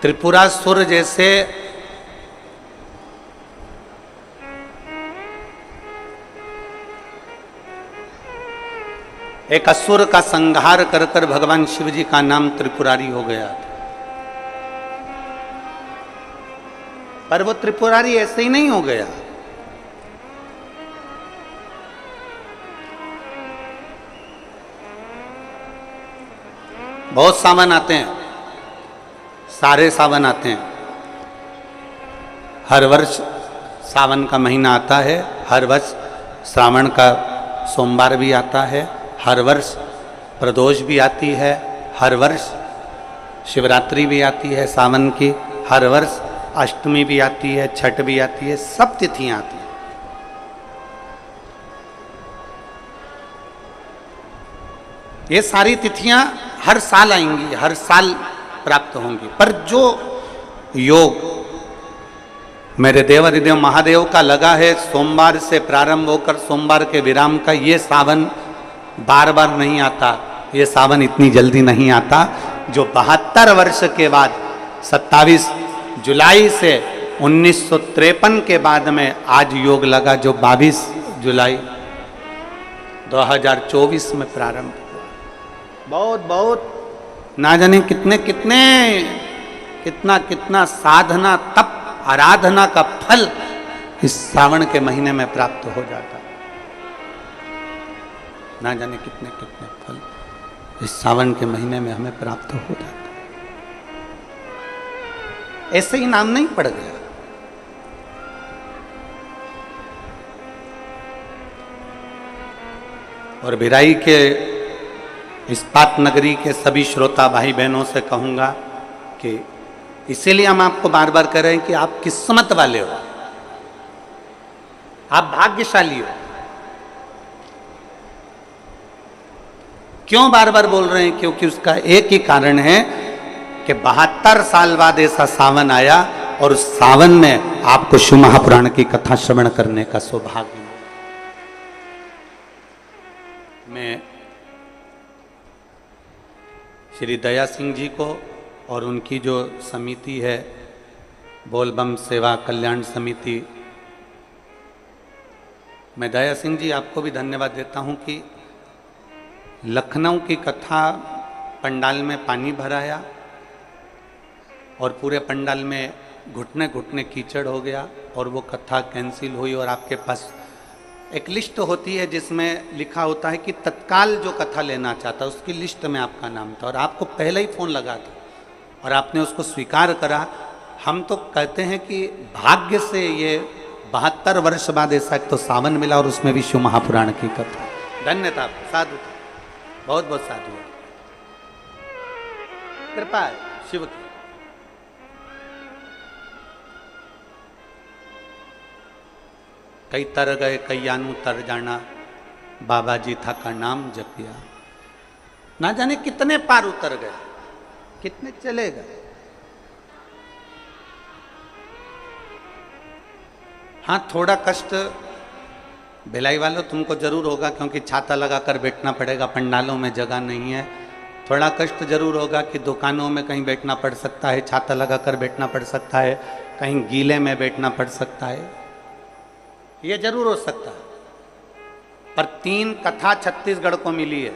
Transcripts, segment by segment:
त्रिपुरासुर जैसे एक असुर का संहार कर कर भगवान शिव जी का नाम त्रिपुरारी हो गया था। पर वो त्रिपुरारी ऐसे ही नहीं हो गया। बहुत सावन आते हैं, सारे सावन आते हैं। हर वर्ष सावन का महीना आता है, हर वर्ष श्रावण का सोमवार भी आता है, हर वर्ष प्रदोष भी आती है, हर वर्ष शिवरात्रि भी आती है सावन की, हर वर्ष अष्टमी भी आती है, छठ भी आती है, सब तिथियां आती हैं। ये सारी तिथियां हर साल आएंगी, हर साल प्राप्त होंगी। पर जो योग मेरे देवाधिदेव महादेव का लगा है सोमवार से प्रारंभ होकर सोमवार के विराम का, ये सावन बार बार नहीं आता, ये सावन इतनी जल्दी नहीं आता। जो 72 वर्ष के बाद 27 जुलाई से 1953 के बाद में आज योग लगा, जो 22 जुलाई 2024 में प्रारंभ हुआ। बहुत बहुत ना जाने कितने कितने कितना कितना साधना तप आराधना का फल इस सावन के महीने में प्राप्त हो जाता। ना जाने कितने कितने फल इस सावन के महीने में हमें प्राप्त हो जाता। ऐसे ही नाम नहीं पड़ गया। और भिराई के इस्पात नगरी के सभी श्रोता भाई बहनों से कहूंगा कि इसीलिए हम आपको बार बार कह रहे हैं कि आप किस्मत वाले हो, आप भाग्यशाली हो। क्यों बार बार बोल रहे हैं? क्योंकि उसका एक ही कारण है कि 72 साल बाद ऐसा सावन आया और उस सावन में आपको शिव महापुराण की कथा श्रवण करने का सौभाग्य मिला। मैं श्री दया सिंह जी को और उनकी जो समिति है बोलबम सेवा कल्याण समिति, मैं दया सिंह जी आपको भी धन्यवाद देता हूं कि लखनऊ की कथा पंडाल में पानी भराया और पूरे पंडाल में घुटने घुटने कीचड़ हो गया और वो कथा कैंसिल हुई। और आपके पास एक लिस्ट होती है जिसमें लिखा होता है कि तत्काल जो कथा लेना चाहता उसकी लिस्ट में आपका नाम था और आपको पहले ही फ़ोन लगा था और आपने उसको स्वीकार करा। हम तो कहते हैं कि भाग्य से ये 72 वर्ष बाद ऐसा तो सावन मिला और उसमें भी शिव महापुराण की कथा। धन्यवाद, साधु, बहुत बहुत साधु है, कृपा है शिव की। कई तर गए कईयानु तर जाना, बाबा जी था का नाम जपिया। ना जाने कितने पार उतर गए, कितने चले गए। हाँ, थोड़ा कष्ट भिलाई वालों तुमको जरूर होगा क्योंकि छाता लगाकर बैठना पड़ेगा, पंडालों में जगह नहीं है। थोड़ा कष्ट जरूर होगा कि दुकानों में कहीं बैठना पड़ सकता है, छाता लगाकर बैठना पड़ सकता है, कहीं गीले में बैठना पड़ सकता है, ये जरूर हो सकता है। पर 3 कथा छत्तीसगढ़ को मिली है।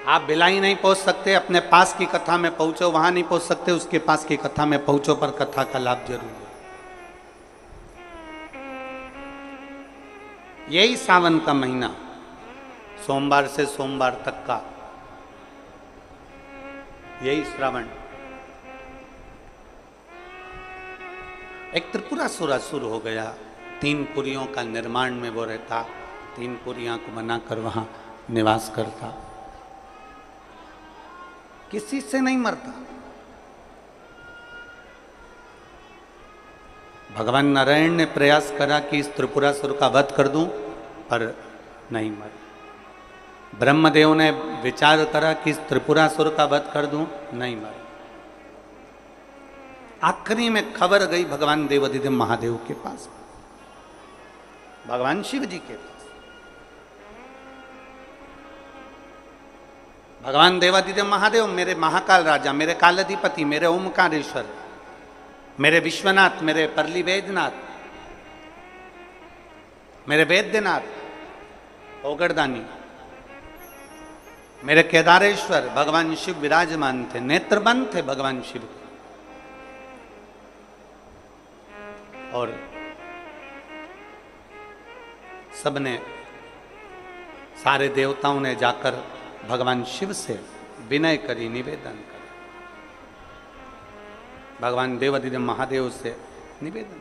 आप भिलाई नहीं पहुंच सकते, अपने पास की कथा में पहुंचो, वहां नहीं पहुंच सकते उसके पास की कथा में पहुंचो, पर कथा का लाभ जरूर है। यही सावन का महीना सोमवार से सोमवार तक का, यही श्रावण। एक त्रिपुरासुर हो गया, 3 पुरियों का निर्माण में वो रहता, 3 पुरियां को बनाकर वहां निवास करता, किसी से नहीं मरता। भगवान नारायण ने प्रयास करा कि इस त्रिपुरासुर का वध कर दूं, पर नहीं मर। ब्रह्मदेव ने विचार करा कि इस त्रिपुरासुर का वध कर दूं, नहीं मर। आखिरी में खबर गई भगवान देवाधिदेव महादेव के पास, भगवान शिव जी के पास। भगवान देवादिदेव महादेव, मेरे महाकाल राजा, मेरे कालाधिपति, मेरे ओमकारेश्वर, मेरे विश्वनाथ, मेरे परली वैद्यनाथ, मेरे वैद्यनाथ, ओगड़दानी, मेरे केदारेश्वर, भगवान शिव विराजमान थे, नेत्रबंद थे भगवान शिव। और सबने, सारे देवताओं ने जाकर भगवान शिव से विनय करी, निवेदन कर, भगवान देवादिदेव महादेव से निवेदन कर।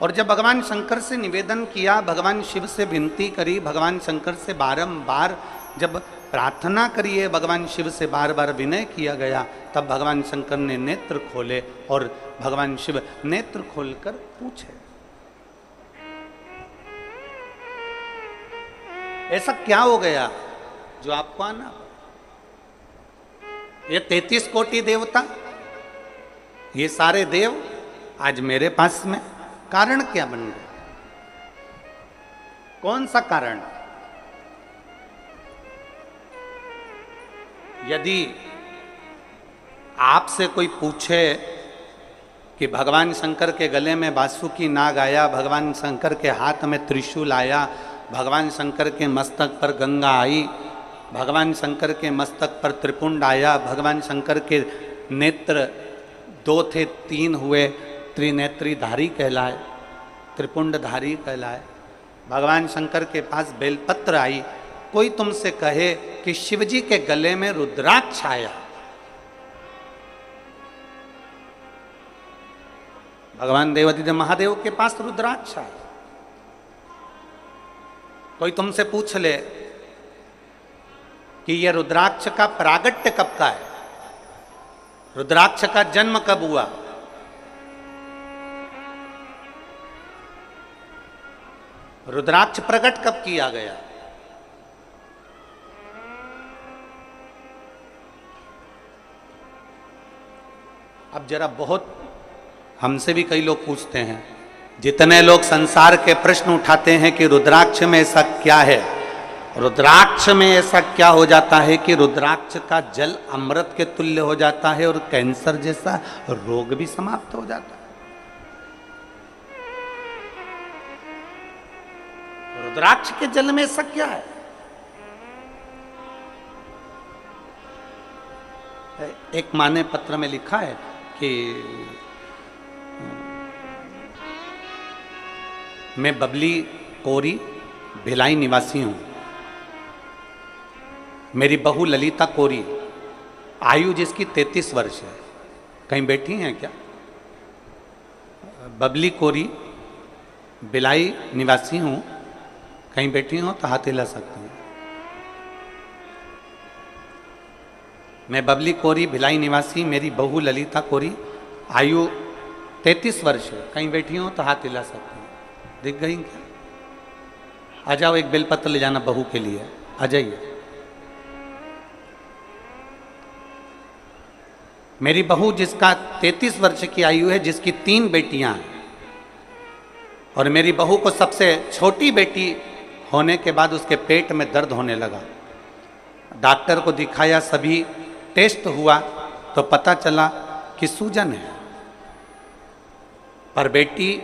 और जब भगवान शंकर से निवेदन किया, भगवान शिव से विनती करी, भगवान शंकर से बारंबार जब प्रार्थना करिए, भगवान शिव से बार बार विनय किया गया, तब भगवान शंकर ने नेत्र खोले और भगवान शिव नेत्र खोलकर पूछे, ऐसा क्या हो गया जो आपको आना? ये 33 कोटि देवता, ये सारे देव आज मेरे पास में, कारण क्या बन गए? कौन सा कारण? यदि आपसे कोई पूछे कि भगवान शंकर के गले में बासुकी नाग आया, भगवान शंकर के हाथ में त्रिशूल आया, भगवान शंकर के मस्तक पर गंगा आई, भगवान शंकर के मस्तक पर त्रिपुंड आया, भगवान शंकर के नेत्र 2 थे 3 हुए, त्रिनेत्रीधारी कहलाए, त्रिपुंडधारी कहलाए, भगवान शंकर के पास बेलपत्र आई, कोई तुमसे कहे कि शिवजी के गले में रुद्राक्ष आया, भगवान देवादिदेव महादेव के पास रुद्राक्ष आया, कोई तुमसे पूछ ले कि यह रुद्राक्ष का प्रागट्य कब का है, रुद्राक्ष का जन्म कब हुआ, रुद्राक्ष प्रकट कब किया गया? अब जरा बहुत हमसे भी कई लोग पूछते हैं, जितने लोग संसार के प्रश्न उठाते हैं कि रुद्राक्ष में ऐसा क्या है, रुद्राक्ष में ऐसा क्या हो जाता है कि रुद्राक्ष का जल अमृत के तुल्य हो जाता है और कैंसर जैसा रोग भी समाप्त हो जाता है? रुद्राक्ष के जल में ऐसा क्या है? एक माँ ने पत्र में लिखा है कि मैं बबली कोरी भिलाई निवासी हूं, मेरी बहू ललिता कोरी, आयु जिसकी 33 वर्ष है। कहीं बैठी हैं क्या? बबली कोरी भिलाई निवासी हूं, कहीं बैठी हो तो हाथ हिला सकते हैं। मैं बबली कोरी भिलाई निवासी, मेरी बहू ललिता कोरी, आयु 33 वर्ष है, कहीं बैठी हो तो हाथ हिला सकते हैं। दिख गई क्या? आ जाओ, एक बेलपत्र ले जाना बहू के लिए, आ जाइए। मेरी बहू जिसका 33 वर्ष की आयु है, जिसकी 3 बेटियां हैं, और मेरी बहू को सबसे छोटी बेटी होने के बाद उसके पेट में दर्द होने लगा, डॉक्टर को दिखाया, सभी टेस्ट हुआ तो पता चला कि सूजन है। पर बेटी,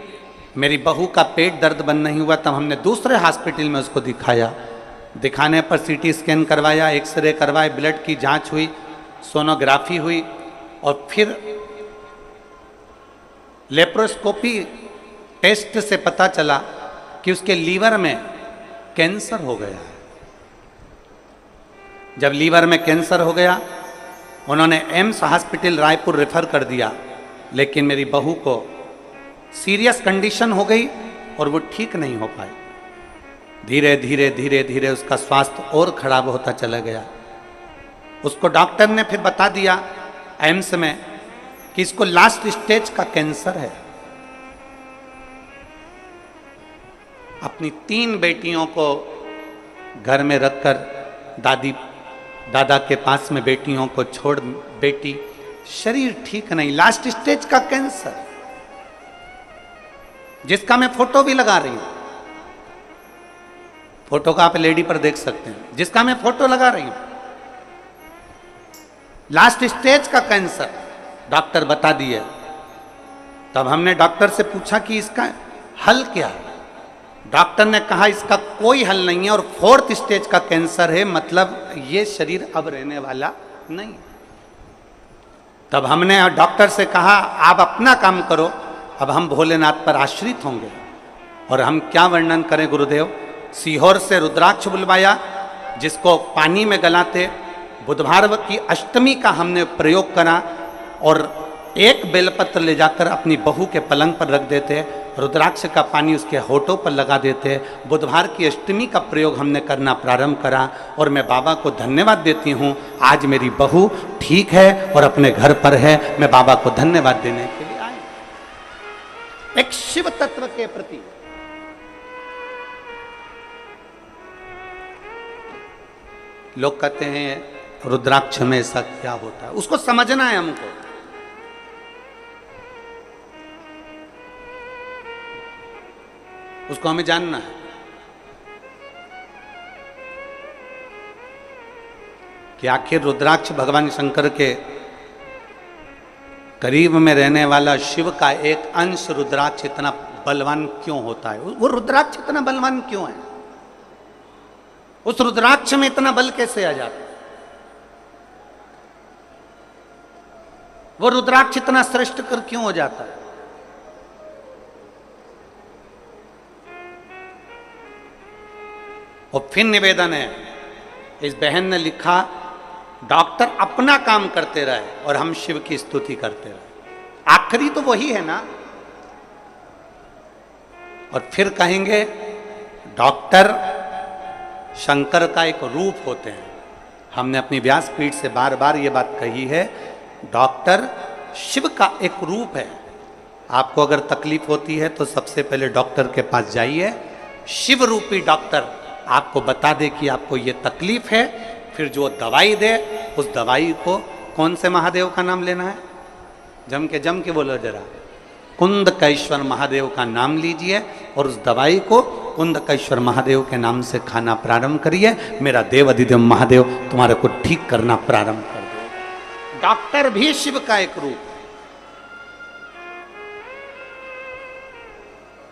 मेरी बहू का पेट दर्द बंद नहीं हुआ, तब हमने दूसरे हॉस्पिटल में उसको दिखाया। दिखाने पर सीटी स्कैन करवाया, एक्सरे करवाए, ब्लड की जांच हुई, सोनोग्राफी हुई, और फिर लेप्रोस्कोपी टेस्ट से पता चला कि उसके लीवर में कैंसर हो गया है। जब लीवर में कैंसर हो गया, उन्होंने एम्स हॉस्पिटल रायपुर रेफर कर दिया, लेकिन मेरी बहू को सीरियस कंडीशन हो गई और वो ठीक नहीं हो पाई। धीरे धीरे धीरे धीरे उसका स्वास्थ्य और खराब होता चला गया। उसको डॉक्टर ने फिर बता दिया एम्स में कि इसको लास्ट स्टेज का कैंसर है। अपनी 3 बेटियों को घर में रखकर दादा के पास में बेटियों को छोड़, बेटी शरीर ठीक नहीं, लास्ट स्टेज का कैंसर, जिसका मैं फोटो भी लगा रही हूं। फोटो का आप लेडी पर देख सकते हैं, जिसका मैं फोटो लगा रही हूं। लास्ट स्टेज का कैंसर डॉक्टर बता दिए। तब हमने डॉक्टर से पूछा कि इसका हल क्या है। डॉक्टर ने कहा इसका कोई हल नहीं है और 4th स्टेज का कैंसर है, मतलब ये शरीर अब रहने वाला नहीं। तब हमने डॉक्टर से कहा आप अपना काम करो, अब हम भोलेनाथ पर आश्रित होंगे। और हम क्या वर्णन करें गुरुदेव, सीहोर से रुद्राक्ष बुलवाया जिसको पानी में गलाते। बुधवार की अष्टमी का हमने प्रयोग करा और एक बेलपत्र ले जाकर अपनी बहू के पलंग पर रख देते, रुद्राक्ष का पानी उसके होठों पर लगा देते। बुधवार की अष्टमी का प्रयोग हमने करना प्रारंभ करा और मैं बाबा को धन्यवाद देती हूँ। आज मेरी बहू ठीक है और अपने घर पर है। मैं बाबा को धन्यवाद देने के लिए आया, एक शिव तत्व के प्रति। लोग कहते हैं रुद्राक्ष में ऐसा क्या होता है, उसको समझना है हमको। उसको हमें जानना है कि आखिर रुद्राक्ष भगवान शंकर के करीब में रहने वाला शिव का एक अंश रुद्राक्ष इतना बलवान क्यों होता है। वो रुद्राक्ष इतना बलवान क्यों है, उस रुद्राक्ष में इतना बल कैसे आ जाता है, वो रुद्राक्ष इतना श्रेष्ठ कर क्यों हो जाता है। और फिर निवेदन है, इस बहन ने लिखा डॉक्टर अपना काम करते रहे और हम शिव की स्तुति करते रहे, आखिरी तो वही है ना। और फिर कहेंगे डॉक्टर शंकर का एक रूप होते हैं। हमने अपनी व्यासपीठ से बार बार ये बात कही है, डॉक्टर शिव का एक रूप है। आपको अगर तकलीफ होती है तो सबसे पहले डॉक्टर के पास जाइए, शिव रूपी डॉक्टर आपको बता दे कि आपको ये तकलीफ है, फिर जो दवाई दे उस दवाई को, कौन से महादेव का नाम लेना है, जम के बोलो जरा, कुंदकेश्वर महादेव का नाम लीजिए और उस दवाई को कुंदकेश्वर महादेव के नाम से खाना प्रारंभ करिए। मेरा देव अधिदेव महादेव तुम्हारे को ठीक करना प्रारंभ कर दे। डॉक्टर भी शिव का एक रूप।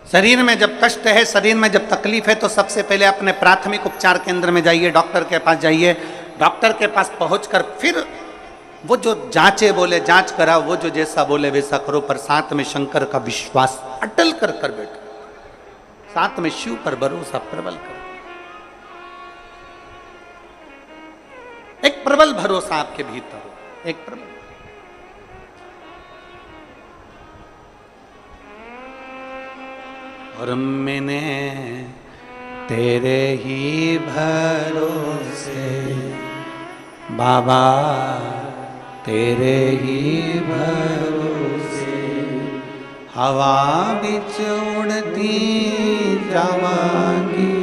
शरीर में जब कष्ट है, शरीर में जब तकलीफ है, तो सबसे पहले अपने प्राथमिक उपचार केंद्र में जाइए, डॉक्टर के पास जाइए। डॉक्टर के पास पहुंचकर फिर वो जो जांचे बोले जांच करा, वो जो जैसा बोले वैसा करो, पर साथ में शंकर का विश्वास अटल कर कर बैठो, साथ में शिव पर भरोसा प्रबल करो। एक प्रबल भरोसा आपके भीतर हो, एक प्रबल। और मैंने तेरे ही भरोसे बाबा, तेरे ही भरोसे हवा बिच उड़ती जावांगी,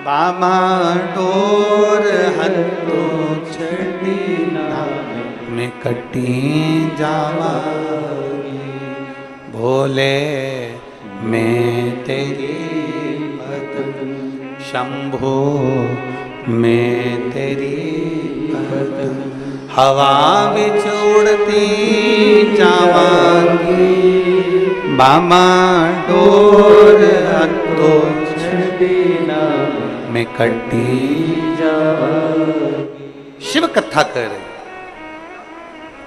बाबा डोर हथों छड़ी ना मैं कटी जावांगी। भोले मैं तेरी भक्त, शंभो मैं तेरी भक्त, हवा बिच उड़ती जावांगी, बाबा डोर हथों छड़ी ना मैं कटी जावांगी। शिव कथा कर रहे,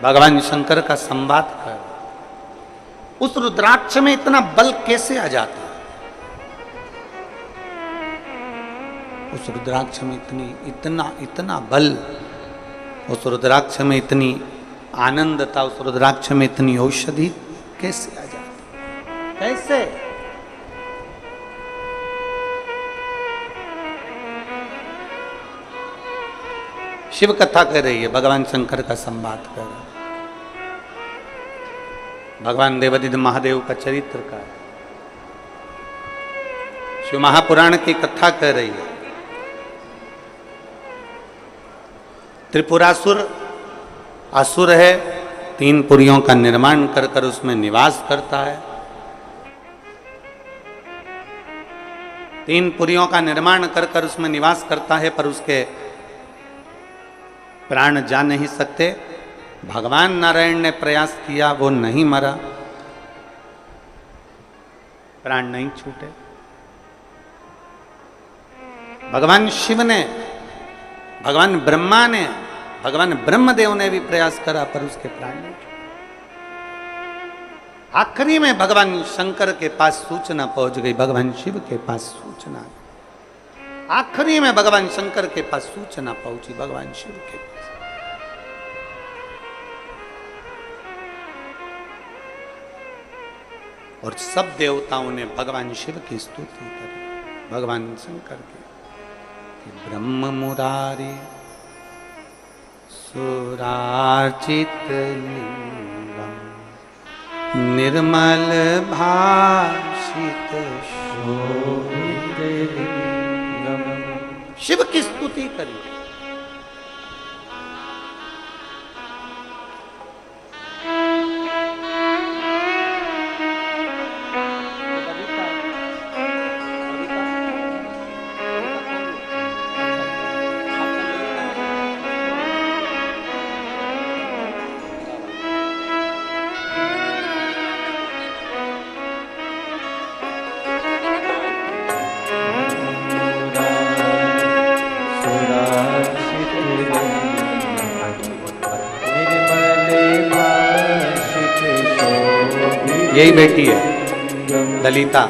भगवान शंकर का संवाद कर। उस रुद्राक्ष में इतना बल कैसे आ जाता है, उस रुद्राक्ष में इतना बल, उस रुद्राक्ष में इतनी आनंदता, उस रुद्राक्ष में इतनी औषधि कैसे आ जाती, कैसे। शिव कथा कर रही है, भगवान शंकर का संवाद कर रहा है, भगवान देवादिदेव महादेव का चरित्र का शिव महापुराण की कथा कर रही है। त्रिपुरासुर असुर है, 3 पुरियों का निर्माण कर कर उसमें निवास करता है। 3 पुरियों का निर्माण कर कर उसमें निवास करता है, पर उसके प्राण जा नहीं सकते। भगवान नारायण ने प्रयास किया, वो नहीं मरा, प्राण नहीं छूटे। भगवान शिव ने, भगवान ब्रह्मा ने, भगवान ब्रह्मदेव ने भी प्रयास करा, पर उसके प्राण नहीं छूटे। आखिरी में भगवान शंकर के पास सूचना पहुंच गई, भगवान शिव के पास सूचना, आखिरी में भगवान शंकर के पास सूचना पहुंची, भगवान शिव के पास। और सब देवताओं ने भगवान शिव की स्तुति करी, भगवान शंकर की, ब्रह्म मुरारी सुरार्चित लिंगम निर्मल भाषित शोभित लिंगम। शिव की स्तुति करी। यही बेटी है ललिता।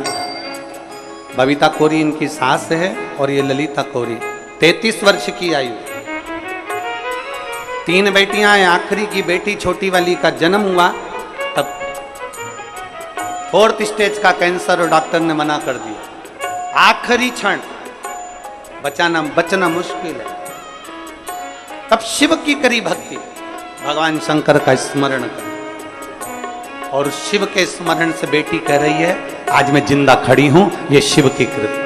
बबीता कोरी इनकी सास है और ये ललिता कोरी 33 वर्ष की आयु। 3 बेटियां हैं, आखिरी की बेटी छोटी वाली का जन्म हुआ तब 4th स्टेज का कैंसर और डॉक्टर ने मना कर दिया। आखिरी क्षण बचना मुश्किल है। तब शिव की करी भक्ति, भगवान शंकर का स्मरण कर, और शिव के स्मरण से बेटी कह रही है आज मैं जिंदा खड़ी हूं, ये शिव की कृपा,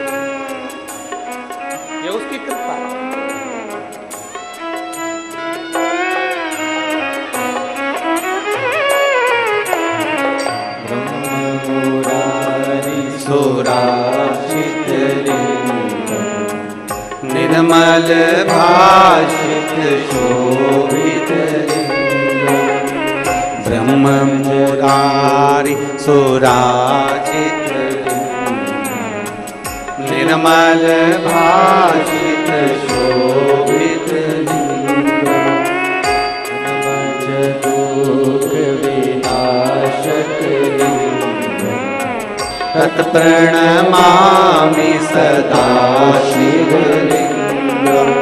ये उसकी कृपा। सुरार्चित निर्मल भाषित शोभित ब्रह्म मुरारी सुरार्चित निर्मल भाषित शोभित दुख विनाशक तत्प्रणमामि सदा शिवलिंगम्।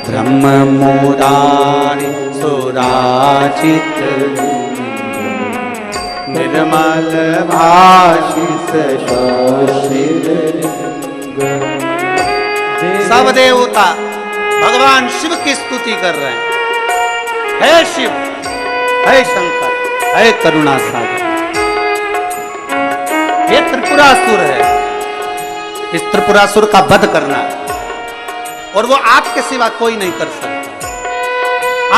ब्रह्म मुरारी सुरार्चित निर्मल भाषित शोभित। सब देवता भगवान शिव की स्तुति कर रहे हैं। हे शिव, हे शंकर, हे करुणा सागर। ये त्रिपुरासुर है, इस त्रिपुरासुर का वध करना है और वो आपके सिवा कोई नहीं कर सकता।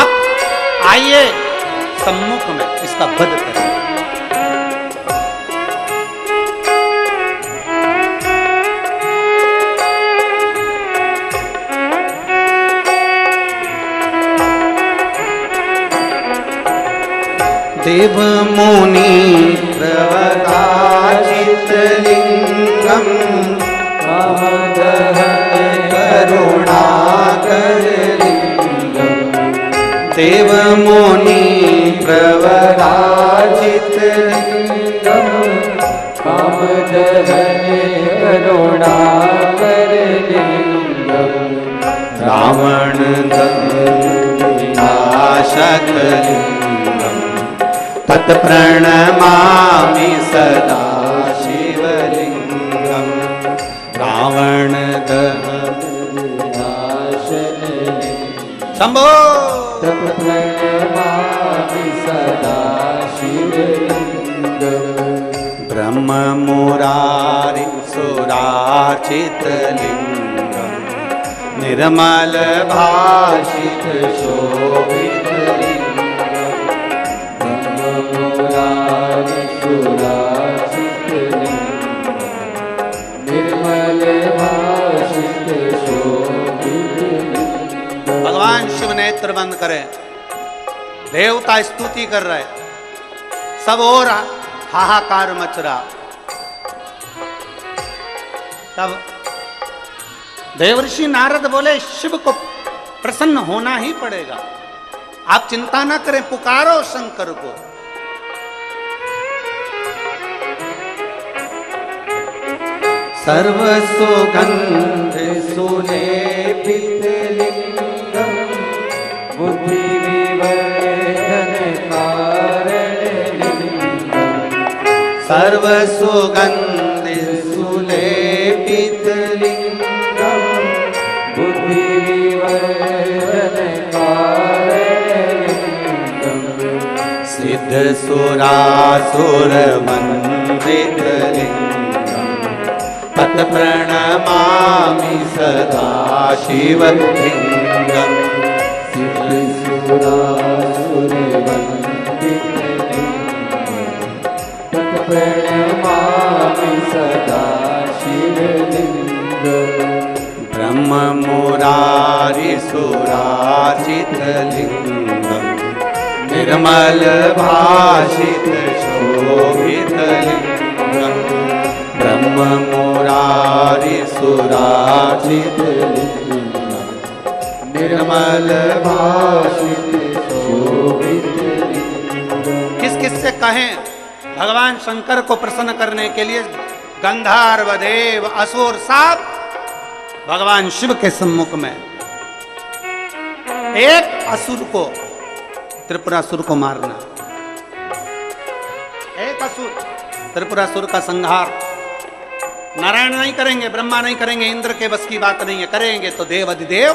आप आइए सम्मुख में इसका वध करें। देव मुनि प्रवराजित लिंगम करुणाकर लिंगम। देव मुनि प्रवराजित लिंगम कामदहन करुणाकर लिंगम। रावण विनाशक लिंगम तत्प्रणमामि सदा शिवलिंगम्। रावण शंभो तत्प्रणमामि सदा शिवलिंगम्। ब्रह्म मुरारी सुरार्चित लिंगम् निर्मल भाषित शोभित निर्मल भगवान शिव नेत्र बंद करें, देवता स्तुति कर रहे, सब और हाहाकार मच रहा। तब देवर्षि नारद बोले शिव को प्रसन्न होना ही पड़ेगा, आप चिंता ना करें, पुकारो शंकर को। सर्व सुगंध सुलेपित लिंगम बुद्धि विवर्धन कारण लिंगम। सर्व सुगंध सुलेपित लिंगम बुद्धि विवर्धन कारण लिंगम। सिद्ध सुरासुर वंदित लिंगम तत् प्रणमामि सदा शिवलिंगम। सिद्ध सुरासुर वंदित लिंगम तत् प्रणमामि सदा शिवलिंगम। ब्रह्म मुरारि सुराचित लिंगम निर्मल भाषित शोभित लिंगम। ब्रह्म मुरारि सुराचित लिंगम निर्मल भाषित शोभित लिंगम। किस किस से कहें भगवान शंकर को प्रसन्न करने के लिए गंधर्व देव असुर सब भगवान शिव के सम्मुख में। एक असुर को, त्रिपुरासुर को मारना, एक असुर, त्रिपुरासुर का संहार नारायण नहीं करेंगे, ब्रह्मा नहीं करेंगे, इंद्र के बस की बात नहीं है, करेंगे तो देव अधिदेव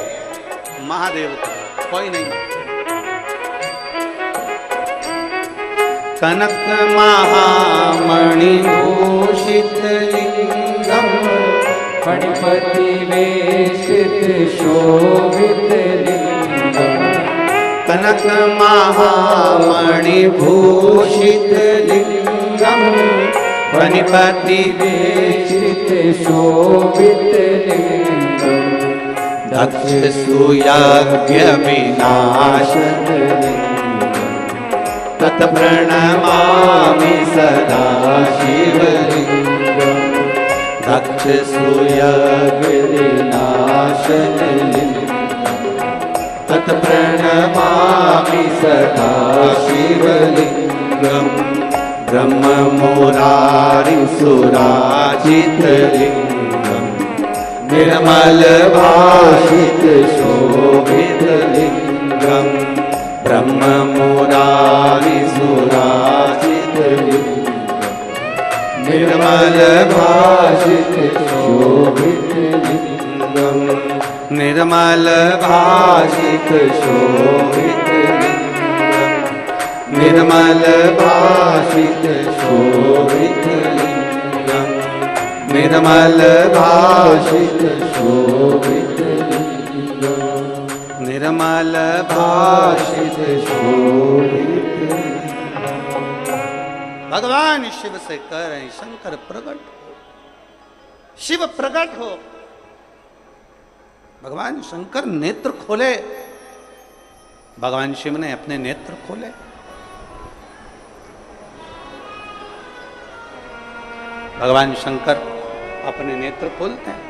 महादेव करेंगे, कोई नहीं। कनक महामणि भूषित लिंगम फणिपति वेशित शोभित लिंगम। कनक महामणि भूषित लिंगम फणिपति वेशित शोभित लिंगम। दक्ष सुयज्ञ विनाशक तत् प्रणमामि सदा शिवलिंगम। दक्ष सुयज्ञ विनाशक तत् प्रणमामि सदा शिवलिंगम। ब्रह्म मुरारि सुराचित लिंगम निर्मल भाषित शोभित लिंगम। ब्रह्म मुरारि सुराचित लिंगम निर्मल भाषित शोभित लिंगम। निर्मल भाषित शोभित लिंगम। निर्मल भाषित शोभित लिंगम। निर्मल भाषित शोभित लिंगम। निर्मल भाषित शोभित लिंगम। भगवान शिव से कह रहे हैं शंकर प्रकट हो, शिव प्रकट हो। भगवान शंकर नेत्र खोले, भगवान शिव ने अपने नेत्र खोले। भगवान शंकर अपने नेत्र खोलते हैं।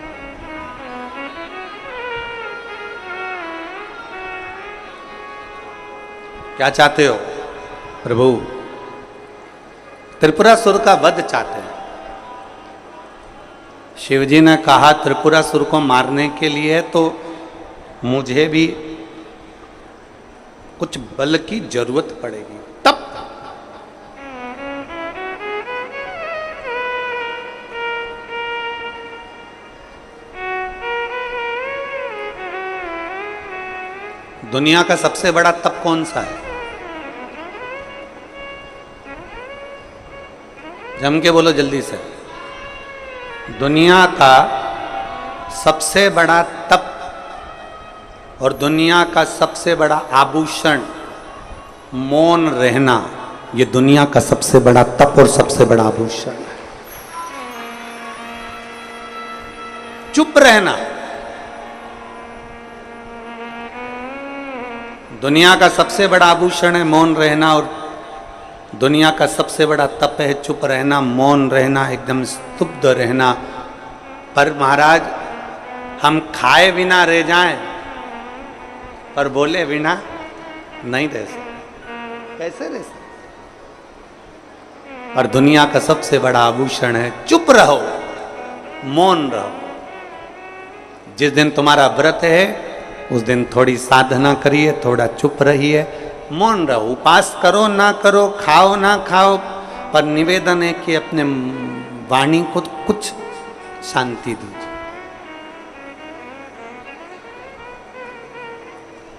क्या चाहते हो प्रभु? त्रिपुरासुर का वध चाहते हैं। शिवजी ने कहा त्रिपुरासुर को मारने के लिए तो मुझे भी कुछ बल की जरूरत पड़ेगी, तब दुनिया का सबसे बड़ा तप कौन सा है? जम के बोलो जल्दी से। दुनिया का सबसे बड़ा तप और दुनिया का सबसे बड़ा आभूषण मौन रहना, ये दुनिया का सबसे बड़ा तप और सबसे बड़ा आभूषण है। चुप रहना, दुनिया का सबसे बड़ा आभूषण है मौन रहना, और दुनिया का सबसे बड़ा तप है चुप रहना, मौन रहना, एकदम स्तब्ध रहना। पर महाराज हम खाए बिना रह जाएं पर बोले बिना नहीं रह सकते, कैसे रह सकते? और दुनिया का सबसे बड़ा आभूषण है चुप रहो, मौन रहो। जिस दिन तुम्हारा व्रत है उस दिन थोड़ी साधना करिए, थोड़ा चुप रहिए, मौन रहो, उपास करो ना करो, खाओ ना खाओ, पर निवेदन है कि अपने वाणी को कुछ शांति दीजिए।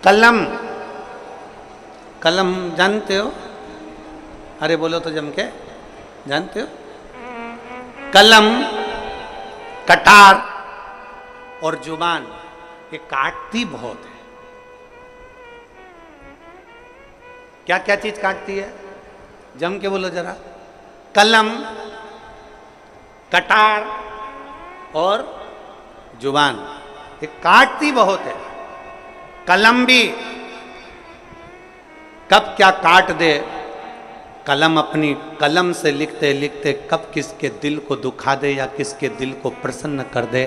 कलम, कलम जानते हो? अरे बोलो तो जम के, जानते हो? कलम, कटार और जुबान ये काटती बहुत है। क्या क्या चीज काटती है? जम के बोलो जरा। कलम, कटार और जुबान ये काटती बहुत है। कलम भी कब क्या काट दे, कलम अपनी कलम से लिखते लिखते कब किसके दिल को दुखा दे या किसके दिल को प्रसन्न कर दे,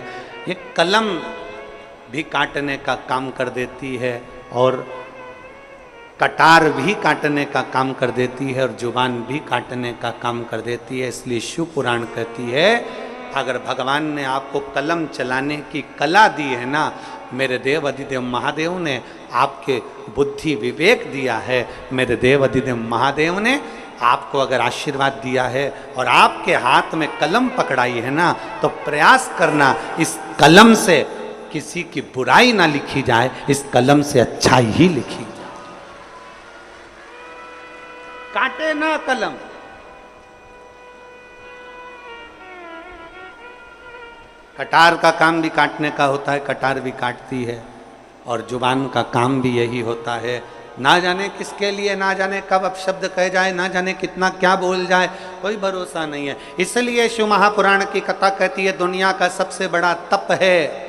ये कलम भी काटने का काम कर देती है और कटार भी काटने का काम कर देती है और जुबान भी काटने का काम कर देती है। इसलिए शिव पुराण कहती है अगर भगवान ने आपको कलम चलाने की कला दी है ना, मेरे देव अधिदेव महादेव ने आपके बुद्धि विवेक दिया है, मेरे देव अधिदेव महादेव ने आपको अगर आशीर्वाद दिया है और आपके हाथ में कलम पकड़ाई है ना, तो प्रयास करना इस कलम से किसी की बुराई ना लिखी जाए, इस कलम से अच्छाई ही लिखी जाए। काटे ना कलम। कटार का काम भी काटने का होता है, कटार भी काटती है, और जुबान का काम भी यही होता है। ना जाने किसके लिए, ना जाने कब अपशब्द कह जाए, ना जाने कितना क्या बोल जाए, कोई भरोसा नहीं है। इसलिए शिव महापुराण की कथा कहती है दुनिया का सबसे बड़ा तप है,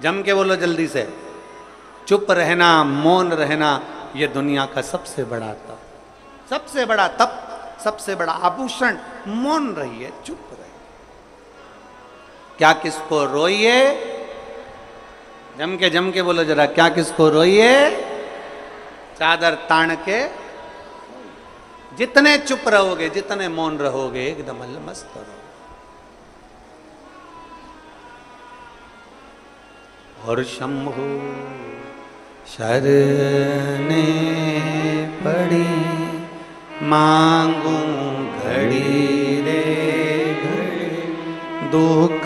जम के बोलो जल्दी से, चुप रहना, मौन रहना, ये दुनिया का सबसे बड़ा तप, सबसे बड़ा तप, सबसे बड़ा आभूषण। मौन रहिए, चुप रहिए। क्या किसको रोइए, जम के बोलो जरा, क्या किसको रोइए, चादर तान के। जितने चुप रहोगे, जितने मौन रहोगे, एकदम मस्त रहोगे। और शंभु शरणे पड़ी मांगू घड़ी रे घड़ी दुख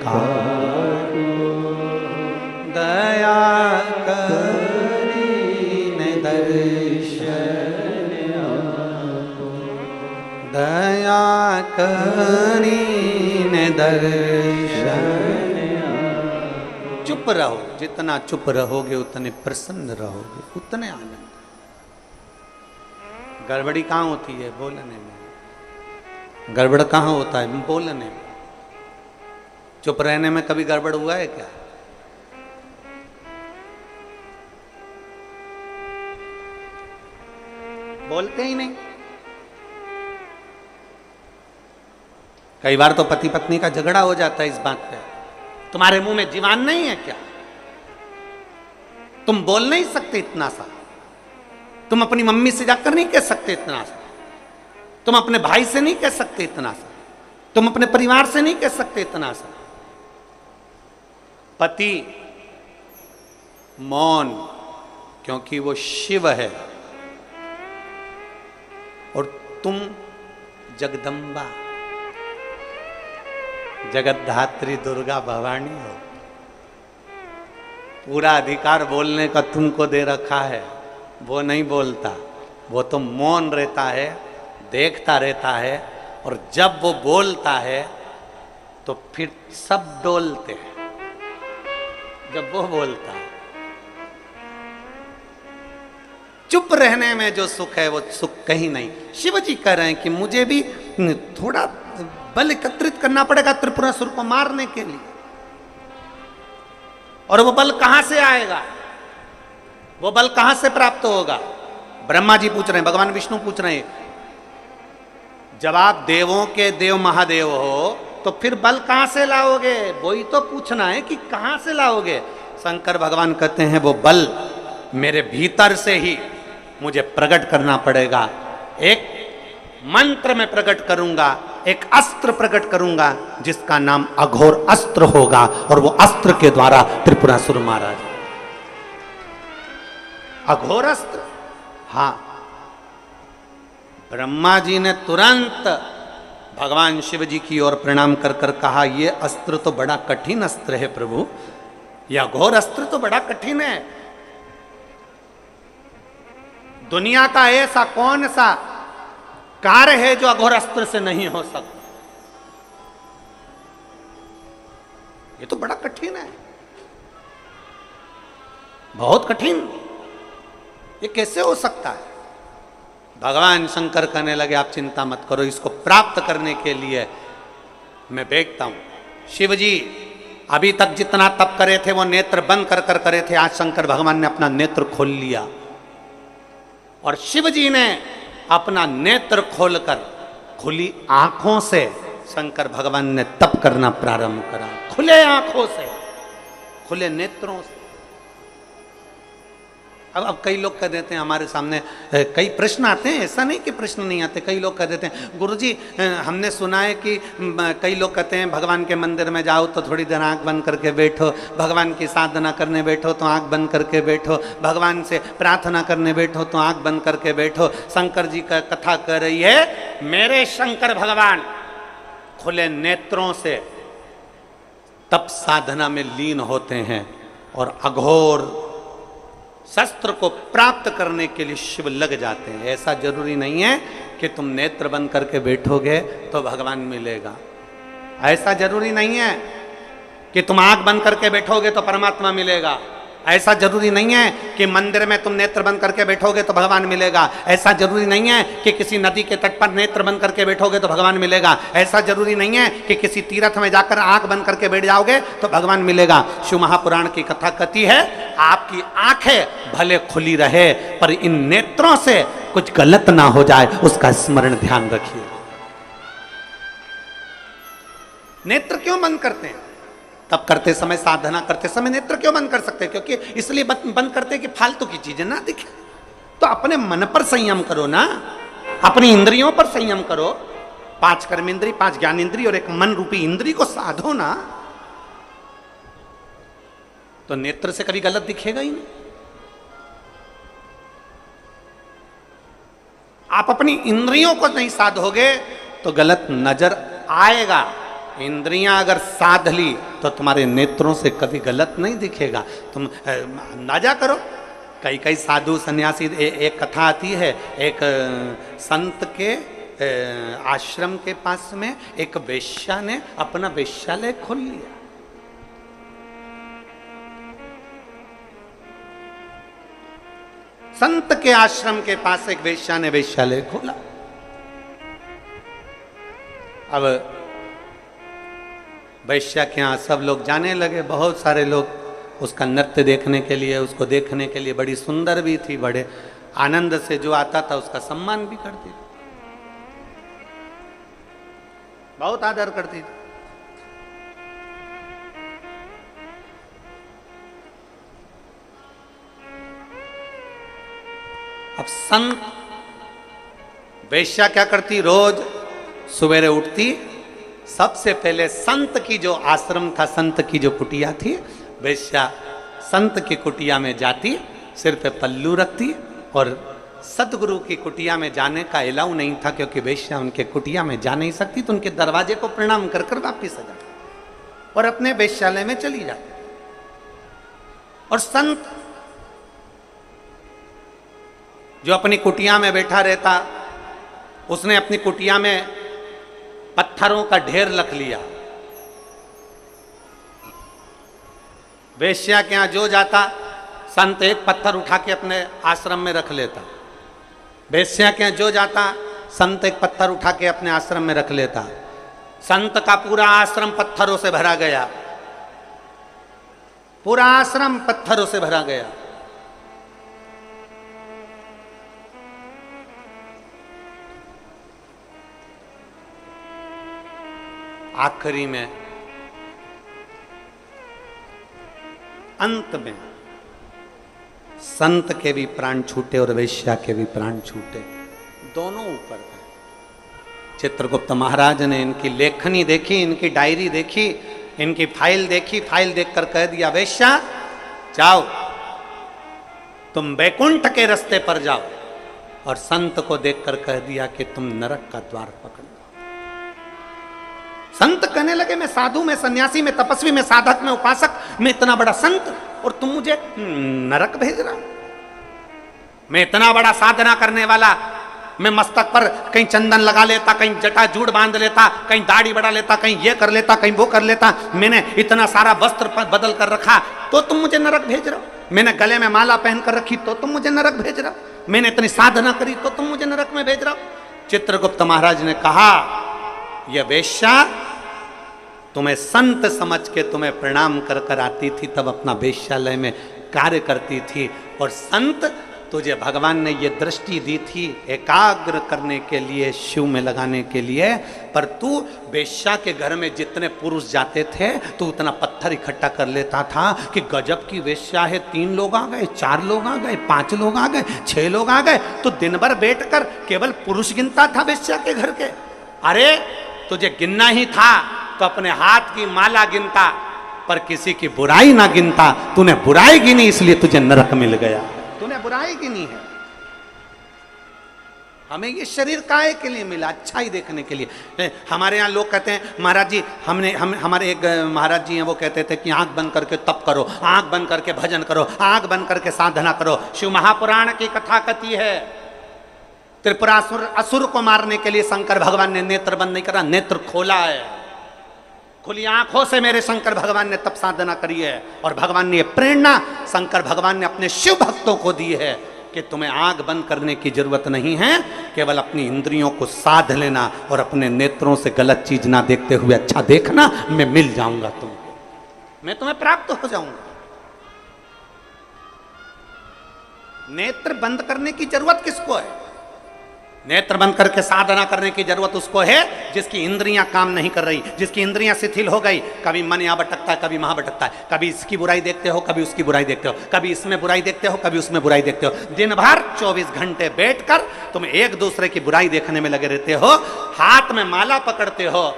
का दया करी ने दर्शन आपो, दया करी ने दर्शन। चुप रहो, जितना चुप रहोगे उतने प्रसन्न रहोगे, उतने आनंद। गड़बड़ी कहाँ होती है? बोलने में। गड़बड़ कहाँ होता है? बोलने में। चुप रहने में कभी गड़बड़ हुआ है क्या? बोलते ही नहीं। कई बार तो पति पत्नी का झगड़ा हो जाता है इस बात पे, तुम्हारे मुंह में जीवान नहीं है क्या? तुम बोल नहीं सकते इतना सा? तुम अपनी मम्मी से जाकर नहीं कह सकते इतना सा? तुम अपने भाई से नहीं कह सकते इतना सा? तुम अपने परिवार से नहीं कह सकते इतना सा? पति मौन, क्योंकि वो शिव है और तुम जगदम्बा, जगतधात्री दुर्गा भवानी हो। पूरा अधिकार बोलने का तुमको दे रखा है, वो नहीं बोलता, वो तो मौन रहता है, देखता रहता है, और जब वो बोलता है तो फिर सब डोलते हैं। जब वो बोलता है, चुप रहने में जो सुख है वो सुख कहीं नहीं। शिव जी कह रहे हैं कि मुझे भी थोड़ा बल एकत्रित करना पड़ेगा त्रिपुरासुर को मारने के लिए, और वो बल कहां से आएगा? वो बल कहां से प्राप्त होगा? ब्रह्मा जी पूछ रहे हैं, भगवान विष्णु पूछ रहे हैं। जब आप देवों के देव महादेव हो तो फिर बल कहां से लाओगे? वही तो पूछना है कि कहां से लाओगे। शंकर भगवान कहते हैं वो बल मेरे भीतर से ही मुझे प्रकट करना पड़ेगा। एक मंत्र में प्रकट करूंगा, एक अस्त्र प्रकट करूंगा जिसका नाम अघोर अस्त्र होगा, और वो अस्त्र के द्वारा त्रिपुरासुर मारा जाए। अघोर अस्त्र, हाँ। ब्रह्मा जी ने तुरंत भगवान शिव जी की ओर प्रणाम कर कर कहा, ये अस्त्र तो बड़ा कठिन अस्त्र है प्रभु, यह अघोर अस्त्र तो बड़ा कठिन है। दुनिया का ऐसा कौन सा कार्य है जो अघोर अस्त्र से नहीं हो सकता? ये तो बड़ा कठिन है, बहुत कठिन। ये कैसे हो सकता है? भगवान शंकर कहने लगे, आप चिंता मत करो, इसको प्राप्त करने के लिए मैं देखता हूं। शिव जी अभी तक जितना तप करे थे वो नेत्र बंद कर कर करे थे, आज शंकर भगवान ने अपना नेत्र खोल लिया, और शिव जी ने अपना नेत्र खोलकर खुली आंखों से शंकर भगवान ने तप करना प्रारंभ करा। खुले आंखों से, खुले नेत्रों से। अब कई लोग कह देते हैं, हमारे सामने कई प्रश्न आते हैं, ऐसा नहीं कि प्रश्न नहीं आते। कई लोग कह देते हैं, गुरुजी हमने सुना है कि कई लोग कहते हैं भगवान के मंदिर में जाओ तो थोड़ी देर आंख बंद करके बैठो, भगवान की साधना करने बैठो तो आंख बंद करके बैठो, भगवान से प्रार्थना करने बैठो तो आंख बंद करके बैठो। शंकर जी का कथा कर रही है, मेरे शंकर भगवान खुले नेत्रों से तप साधना में लीन होते हैं, और अघोर शस्त्र को प्राप्त करने के लिए शिव लग जाते हैं। ऐसा जरूरी नहीं है कि तुम नेत्र बंद करके बैठोगे तो भगवान मिलेगा। ऐसा जरूरी नहीं है कि तुम आंख बंद करके बैठोगे तो परमात्मा मिलेगा। ऐसा जरूरी नहीं है कि मंदिर में तुम नेत्र बंद करके बैठोगे तो भगवान मिलेगा। ऐसा जरूरी नहीं है कि किसी नदी के तट पर नेत्र बंद करके बैठोगे तो भगवान मिलेगा। ऐसा जरूरी नहीं है कि किसी तीर्थ में जाकर आंख बंद करके बैठ जाओगे तो भगवान मिलेगा। शिव महापुराण की कथा कहती है, आपकी आंखें भले खुली रहे पर इन नेत्रों से कुछ गलत ना हो जाए, उसका स्मरण ध्यान रखिए। नेत्र क्यों बंद करते हैं? तब करते समय, साधना करते समय नेत्र क्यों बंद कर सकते हैं? क्योंकि इसलिए बंद करते हैं कि फालतू की चीजें ना दिखे। तो अपने मन पर संयम करो ना, अपनी इंद्रियों पर संयम करो। 5 कर्मेंद्री, 5 ज्ञानेंद्री और एक मन रूपी इंद्री को साधो ना, तो नेत्र से कभी गलत दिखेगा ही नहीं। आप अपनी इंद्रियों को नहीं साधोगे तो गलत नजर आएगा। इंद्रियां अगर साध ली तो तुम्हारे नेत्रों से कभी गलत नहीं दिखेगा। तुम अंदाजा करो, कई कई साधु सन्यासी, एक कथा आती है, एक संत के आश्रम के पास में एक वेश्या ने अपना वेश्यालय खोल लिया। संत के आश्रम के पास एक वेश्या ने वेश्यालय खोला। अब वैश्या के यहाँ सब लोग जाने लगे, बहुत सारे लोग उसका नृत्य देखने के लिए, उसको देखने के लिए। बड़ी सुंदर भी थी, बड़े आनंद से जो आता था उसका सम्मान भी करती थी, बहुत आदर करती थी। अब संत वेश्या क्या करती, रोज सवेरे उठती, सबसे पहले संत की जो आश्रम था, संत की जो कुटिया थी, वेश्या संत की कुटिया में जाती, सिर पे पल्लू रखती, और सतगुरु की कुटिया में जाने का अलाउ नहीं था क्योंकि वेश्या उनके कुटिया में जा नहीं सकती, तो उनके दरवाजे को प्रणाम कर कर वापिस आ जाती और अपने वेश्यालय में चली जाती। और संत जो अपनी कुटिया में बैठा रहता, उसने अपनी कुटिया में पत्थरों का ढेर रख लिया। वेश्या के यहां जो जाता, संत एक पत्थर उठा के अपने आश्रम में रख लेता। वेश्या के यहां जो जाता, संत एक पत्थर उठा के अपने आश्रम में रख लेता। संत का पूरा आश्रम पत्थरों से भरा गया, पूरा आश्रम पत्थरों से भरा गया। आखिरी में, अंत में संत के भी प्राण छूटे और वेश्या के भी प्राण छूटे, दोनों ऊपर गए। चित्रगुप्त महाराज ने इनकी लेखनी देखी, इनकी डायरी देखी, इनकी फाइल देखी, फाइल देखकर कह दिया, वेश्या जाओ, तुम बैकुंठ के रास्ते पर जाओ। और संत को देखकर कह दिया कि तुम नरक का द्वार पकड़ लो। संत कहने लगे, मैं साधु, मैं सन्यासी, मैं तपस्वी, मैं साधक, मैं उपासक, मैं इतना बड़ा संत, और तुम मुझे नरक भेज रहा? मैं इतना बड़ा साधना करने वाला, मैं मस्तक पर कहीं चंदन लगा लेता, कहीं जटा जूड़ बांध लेता, कहीं दाढ़ी बढ़ा लेता, कहीं ये कर लेता, कहीं वो कर लेता, मैंने इतना सारा वस्त्र बदल कर रखा, तो तुम मुझे नरक भेज रहे हो? मैंने गले में माला पहन कर रखी, तो तुम मुझे नरक भेज रहे हो? मैंने इतनी साधना करी, तो तुम मुझे नरक में भेज रहे हो? चित्रगुप्त महाराज ने कहा, यह वेश्या तुम्हें संत समझ के तुम्हें प्रणाम कर कर आती थी, तब अपना वेश्यालय में कार्य करती थी, और संत तुझे भगवान ने ये दृष्टि दी थी एकाग्र करने के लिए, शिव में लगाने के लिए, पर तू वेश्या के घर में जितने पुरुष जाते थे तू उतना पत्थर इकट्ठा कर लेता था कि गजब की वेश्या है, 3 लोग आ गए, 4 लोग आ गए, 5 लोग आ गए, 6 लोग आ गए, तो दिन भर बैठकर केवल पुरुष गिनता था वेश्या के घर के। अरे तुझे गिनना ही था तो अपने हाथ की माला गिनता, पर किसी की बुराई ना गिनता। तूने बुराई गिनी इसलिए तुझे नरक मिल गया, तूने बुराई गिनी है। हमें ये शरीर काहे के लिए मिला? अच्छाई देखने के लिए। हमारे यहाँ लोग कहते हैं, महाराज जी हमारे एक महाराज जी हैं, वो कहते थे कि आंख बंद करके तप करो, आंख बंद करके भजन करो, आंख बंद करके साधना करो। शिव महापुराण की कथा कथी है, त्रिपुरासुर असुर को मारने के लिए शंकर भगवान ने नेत्र बंद नहीं करा, नेत्र खोला है। खुली आंखों से मेरे शंकर भगवान ने तप साधना करी है, और भगवान ने ये प्रेरणा शंकर भगवान ने अपने शिव भक्तों को दी है कि तुम्हें आंख बंद करने की जरूरत नहीं है, केवल अपनी इंद्रियों को साध लेना और अपने नेत्रों से गलत चीज ना देखते हुए अच्छा देखना, मैं मिल जाऊंगा तुमको, मैं तुम्हें प्राप्त हो जाऊंगा। नेत्र बंद करने की जरूरत किसको है? नेत्र बंद करके साधना करने की जरूरत उसको है जिसकी इंद्रियां काम नहीं कर रही, जिसकी इंद्रियां शिथिल हो गई। कभी मन यहाँ भटकता है, कभी वहां भटकता है, कभी इसकी बुराई देखते हो, कभी उसकी बुराई देखते हो, कभी इसमें बुराई देखते हो, कभी उसमें बुराई देखते हो। दिन भर 24 घंटे बैठकर तुम एक दूसरे की बुराई देखने में लगे रहते हो, हाथ में माला पकड़ते हो,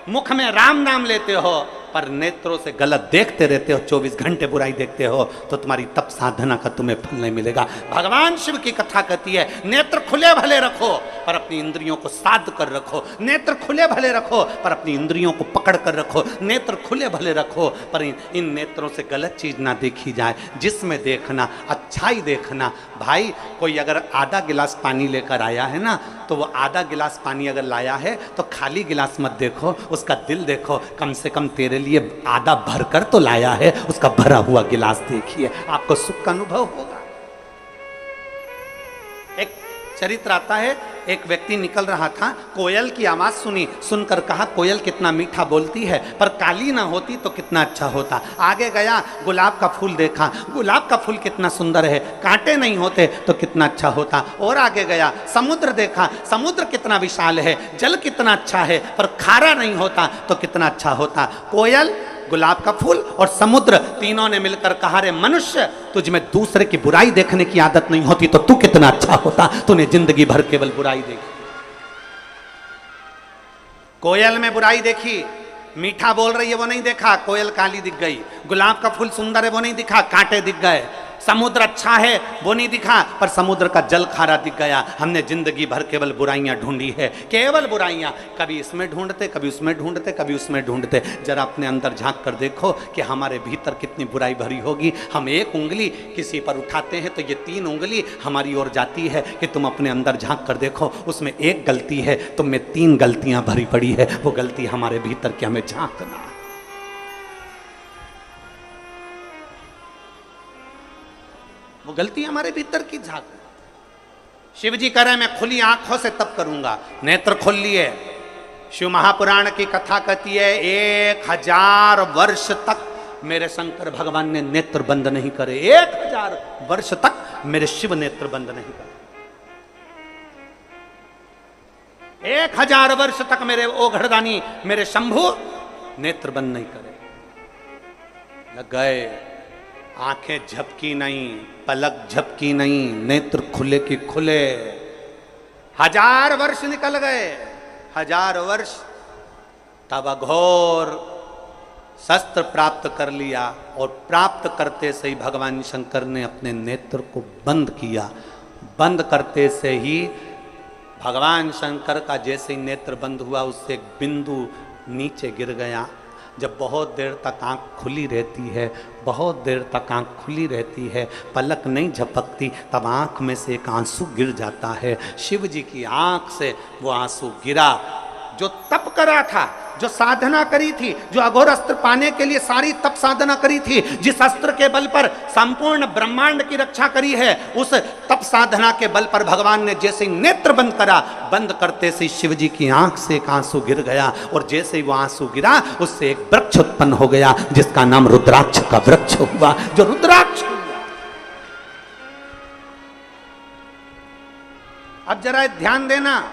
मुख में राम नाम लेते हो, पर नेत्रों से गलत देखते रहते हो, 24 घंटे बुराई देखते हो, तो तुम्हारी तप साधना का तुम्हें फल नहीं मिलेगा। भगवान शिव की कथा कहती है, नेत्र खुले भले रखो पर अपनी इंद्रियों को साध कर रखो, नेत्र खुले भले रखो पर अपनी इंद्रियों को पकड़ कर रखो, नेत्र खुले भले रखो पर इन नेत्रों से गलत चीज ना देखी जाए, जिसमें देखना अच्छाई देखना। भाई कोई अगर आधा गिलास पानी लेकर आया है ना, तो वो आधा गिलास पानी अगर लाया है तो खाली गिलास मत देखो, उसका दिल देखो, कम से कम तेरे लिए आधा भरकर तो लाया है, उसका भरा हुआ गिलास देखिए, आपको सुख का अनुभव होगा। एक चरित्र आता है, एक व्यक्ति निकल रहा था, कोयल की आवाज सुनी, सुनकर कहा कोयल कितना मीठा बोलती है, पर काली ना होती तो कितना अच्छा होता। आगे गया, गुलाब का फूल देखा, गुलाब का फूल कितना सुंदर है, कांटे नहीं होते तो कितना अच्छा होता। और आगे गया, समुद्र देखा, समुद्र कितना विशाल है, जल कितना अच्छा है, पर खारा नहीं होता तो कितना अच्छा होता। कोयल, गुलाब का फूल और समुद्र तीनों ने मिलकर कहा, रे मनुष्य, तुझ में दूसरे की बुराई देखने की आदत नहीं होती तो तू कितना अच्छा होता, तूने जिंदगी भर केवल बुराई देखी। कोयल में बुराई देखी, मीठा बोल रही है वो नहीं देखा, कोयल काली दिख गई। गुलाब का फूल सुंदर है वो नहीं दिखा, कांटे दिख गए। समुद्र अच्छा है वो नहीं दिखा, पर समुद्र का जल खारा दिख गया। हमने जिंदगी भर केवल बुराइयां ढूंढी है, केवल बुराइयां, कभी इसमें ढूंढते, कभी उसमें ढूंढते, कभी उसमें ढूंढते। जरा अपने अंदर झांक कर देखो कि हमारे भीतर कितनी बुराई भरी होगी। हम एक उंगली किसी पर उठाते हैं तो ये 3 उंगली हमारी ओर जाती है, कि तुम अपने अंदर झांक कर देखो, उसमें एक गलती है, तुम में 3 गलतियां भरी पड़ी है। वो गलती हमारे भीतर की, हमें झांकना। वो गलती हमारे भीतर की झांक। शिव जी कह रहे हैं मैं खुली आंखों से तप करूंगा, नेत्र खोल लिए। शिव महापुराण की कथा कहती है 1000 वर्ष तक मेरे शंकर भगवान ने नेत्र बंद नहीं करे, 1000 वर्ष तक मेरे शिव नेत्र बंद नहीं करे। 1000 वर्ष तक मेरे ओघड़दानी मेरे शंभु नेत्र बंद नहीं करे। लग गए, आंखें झपकी नहीं, पलक झपकी नहीं, नेत्र खुले की खुले। 1000 वर्ष निकल गए, 1000 वर्ष। तब अघोर शस्त्र प्राप्त कर लिया और प्राप्त करते से ही भगवान शंकर ने अपने नेत्र को बंद किया। बंद करते से ही भगवान शंकर का जैसे ही नेत्र बंद हुआ, उससे एक बिंदु नीचे गिर गया। जब बहुत देर तक आंख खुली रहती है, बहुत देर तक आंख खुली रहती है, पलक नहीं झपकती, तब आंख में से एक आंसू गिर जाता है। शिव जी की आंख से वो आंसू गिरा। जो तप करा था, जो साधना करी थी, जो अघोर अस्त्र पाने के लिए सारी तप साधना करी थी, जिस अस्त्र के बल पर संपूर्ण ब्रह्मांड की रक्षा करी है, उस तप साधना के बल पर भगवान ने जैसे ही नेत्र बंद करा, बंद करते से शिव जी की आंख से एक आंसू गिर गया। और जैसे ही वो आंसू गिरा, उससे एक वृक्ष उत्पन्न हो गया, जिसका नाम रुद्राक्ष का वृक्ष हुआ। जो रुद्राक्ष, अब जरा ध्यान देना,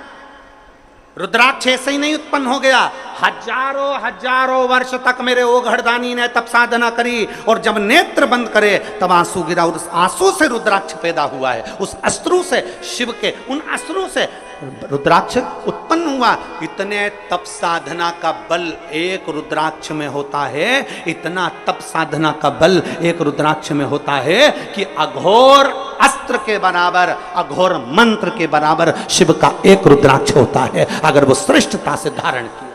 रुद्राक्ष ऐसे ही नहीं उत्पन्न हो गया। हजारों वर्ष तक मेरे ओघड़दानी ने तप साधना करी, और जब नेत्र बंद करे तब आंसू गिरा, और उस आंसू से रुद्राक्ष पैदा हुआ है। उस अश्रु से, शिव के उन अश्रु से रुद्राक्ष उत्पन्न हुआ। इतने तप साधना का बल एक रुद्राक्ष में होता है, इतना तप साधना का बल एक रुद्राक्ष में होता है कि अघोर अस्त्र के बराबर, अघोर मंत्र के बराबर शिव का एक रुद्राक्ष होता है, अगर वो श्रेष्ठता से धारण किया।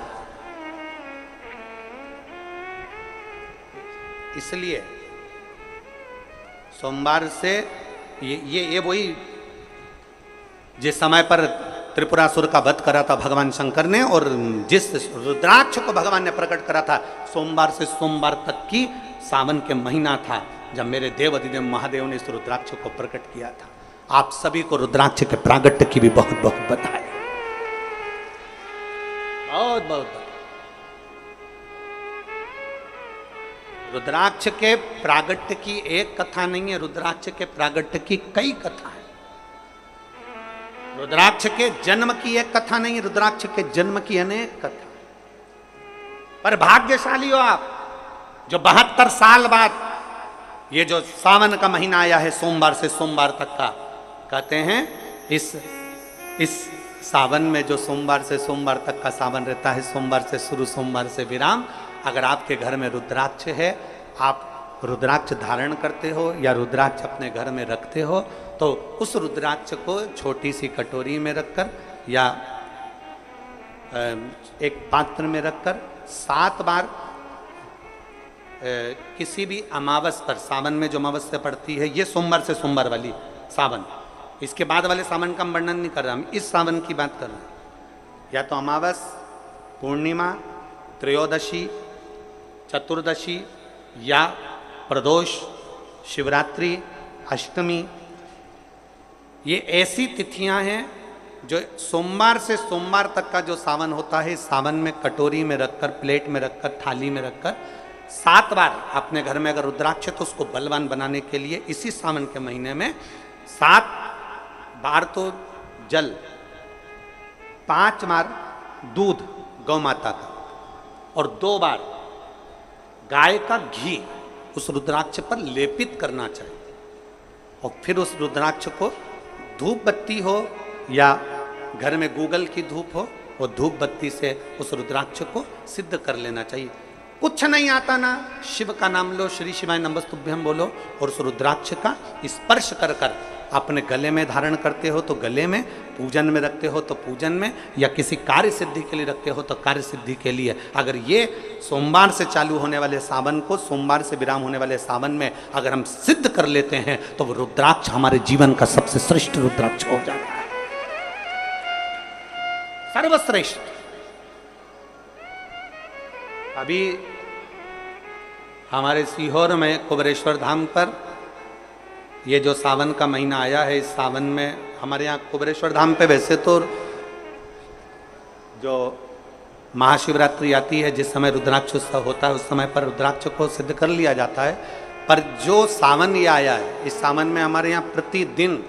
इसलिए सोमवार से ये वही जिस समय पर त्रिपुरासुर का वध करा था भगवान शंकर ने, और जिस रुद्राक्ष को भगवान ने प्रकट करा था, सोमवार से सोमवार तक की सावन के महीना था जब मेरे देव अधिदेव महादेव ने इस रुद्राक्ष को प्रकट किया था। आप सभी को रुद्राक्ष के प्रागट्य की भी बहुत बहुत बधाई, बहुत बहुत। रुद्राक्ष के प्रागट्य की एक कथा नहीं है, रुद्राक्ष के प्रागट्य की कई कथा है। रुद्राक्ष के जन्म की एक कथा नहीं, रुद्राक्ष के जन्म की अनेक कथा। पर भाग्यशाली हो आप जो 72 साल बाद ये जो सावन का महीना आया है, सोमवार से सोमवार तक का, कहते हैं इस सावन में जो सोमवार से सोमवार तक का सावन रहता है, सोमवार से शुरू सोमवार से विराम, अगर आपके घर में रुद्राक्ष है, आप रुद्राक्ष धारण करते हो या रुद्राक्ष अपने घर में रखते हो, तो उस रुद्राक्ष को छोटी सी कटोरी में रखकर या एक पात्र में रखकर 7 बार किसी भी अमावस पर, सावन में जो अमावस्या पड़ती है, ये सोमवार से सोमवार वाली सावन, इसके बाद वाले सावन का हम वर्णन नहीं कर रहा, हम इस सावन की बात कर रहे हैं। या तो अमावस, पूर्णिमा, त्रयोदशी, चतुर्दशी या प्रदोष, शिवरात्रि, अष्टमी, ये ऐसी तिथियां हैं जो सोमवार से सोमवार तक का जो सावन होता है, सावन में कटोरी में रखकर, प्लेट में रखकर, थाली में रखकर 7 बार अपने घर में अगर रुद्राक्ष, तो उसको बलवान बनाने के लिए इसी सावन के महीने में 7 बार तो जल, 5 बार दूध गौ माता का, और 2 बार गाय का घी उस रुद्राक्ष पर लेपित करना चाहिए। और फिर उस रुद्राक्ष को धूप बत्ती हो या घर में गूगल की धूप हो, वो धूप बत्ती से उस रुद्राक्ष को सिद्ध कर लेना चाहिए। कुछ नहीं आता ना, शिव का नाम लो, श्री शिवाय नमस्तुभ्यं बोलो, और उस रुद्राक्ष का स्पर्श कर कर अपने गले में धारण करते हो तो गले में, पूजन में रखते हो तो पूजन में, या किसी कार्य सिद्धि के लिए रखते हो तो कार्य सिद्धि के लिए। अगर ये सोमवार से चालू होने वाले सावन को, सोमवार से विराम होने वाले सावन में अगर हम सिद्ध कर लेते हैं, तो वो रुद्राक्ष हमारे जीवन का सबसे श्रेष्ठ रुद्राक्ष हो जाता है, सर्वश्रेष्ठ। अभी हमारे सीहोर में कुबेरेश्वर धाम पर ये जो सावन का महीना आया है, इस सावन में हमारे यहाँ कुबेरेश्वर धाम पे वैसे तो जो महाशिवरात्रि आती है, जिस समय रुद्राक्ष उत्सव होता है, उस समय पर रुद्राक्ष को सिद्ध कर लिया जाता है। पर जो सावन ये आया है, इस सावन में हमारे यहाँ प्रतिदिन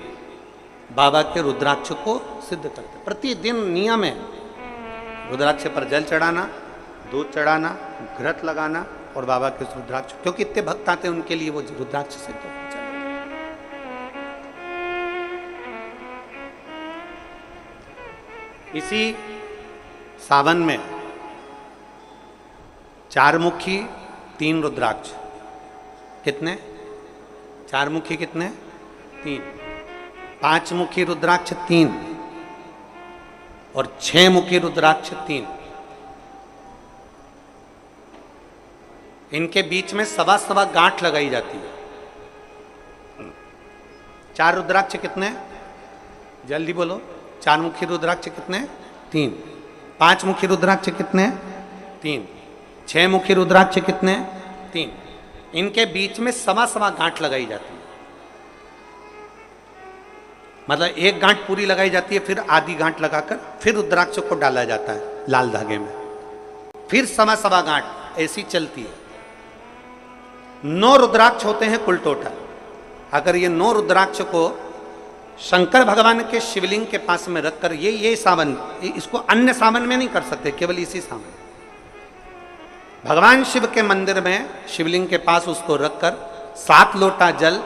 बाबा के रुद्राक्ष को सिद्ध करते, प्रतिदिन नियम है। रुद्राक्ष पर जल चढ़ाना, दूध चढ़ाना, घृत लगाना और बाबा के रुद्राक्ष, क्योंकि इतने भक्त आते हैं उनके लिए वो रुद्राक्ष से तो इसी सावन में 4 मुखी 3 रुद्राक्ष, कितने? 4 मुखी कितने? 3। 5 मुखी रुद्राक्ष 3 और 6 मुखी रुद्राक्ष 3। इनके बीच में सवा गांठ लगाई जाती है। 4 रुद्राक्ष कितने? जल्दी बोलो। 4 मुखी रुद्राक्ष कितने? 3। 5 मुखी रुद्राक्ष कितने? 3। 6 मुखी रुद्राक्ष कितने? 3। इनके बीच में सवा गांठ लगाई जाती है। मतलब एक गांठ पूरी लगाई जाती है, फिर आधी गांठ लगाकर फिर रुद्राक्ष को डाला जाता है लाल धागे में, फिर सवा गांठ ऐसी चलती है। 9 रुद्राक्ष होते हैं कुल टोटल। अगर ये 9 रुद्राक्ष को शंकर भगवान के शिवलिंग के पास में रखकर ये सावन, इसको अन्य सावन में नहीं कर सकते, केवल इसी सावन भगवान शिव के मंदिर में शिवलिंग के पास उसको रखकर 7 लोटा जल,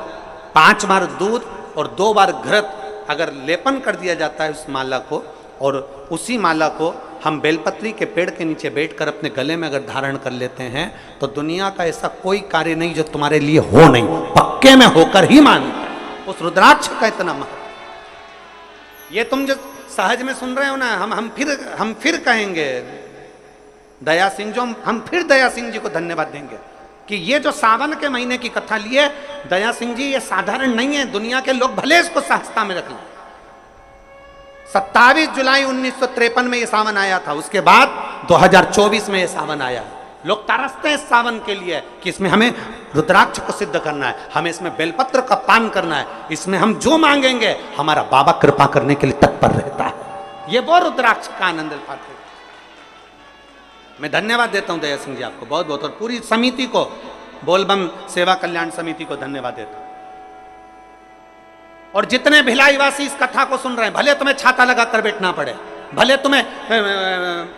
5 बार दूध और 2 बार घृत अगर लेपन कर दिया जाता है उस माला को, और उसी माला को हम बेलपत्री के पेड़ के नीचे बैठकर अपने गले में अगर धारण कर लेते हैं तो दुनिया का ऐसा कोई कार्य नहीं जो तुम्हारे लिए हो नहीं, पक्के में होकर ही मानता है। उस रुद्राक्ष का इतना महत्व। ये तुम जो सहज में सुन रहे हो ना, हम फिर कहेंगे दया सिंह, जो हम फिर दया सिंह जी को धन्यवाद देंगे कि ये जो सावन के महीने की कथा लिए दया सिंह जी, ये साधारण नहीं है। दुनिया के लोग भले इसको सहजता में रख लें। 27 जुलाई 1953 में ये सावन आया था, उसके बाद 2024 में ये सावन आया है। लोग तरसते हैं इस सावन के लिए कि इसमें हमें रुद्राक्ष को सिद्ध करना है, हमें इसमें बेलपत्र का पान करना है, इसमें हम जो मांगेंगे हमारा बाबा कृपा करने के लिए तत्पर रहता है। ये वो रुद्राक्ष का आनंद पाते। मैं धन्यवाद देता हूं दया सिंह जी आपको बहुत बहुत, और पूरी समिति को, बोलबम सेवा कल्याण समिति को धन्यवाद देता हूं। और जितने भिलाईवासी इस कथा को सुन रहे हैं, भले तुम्हें छाता लगा कर बैठना पड़े, भले तुम्हें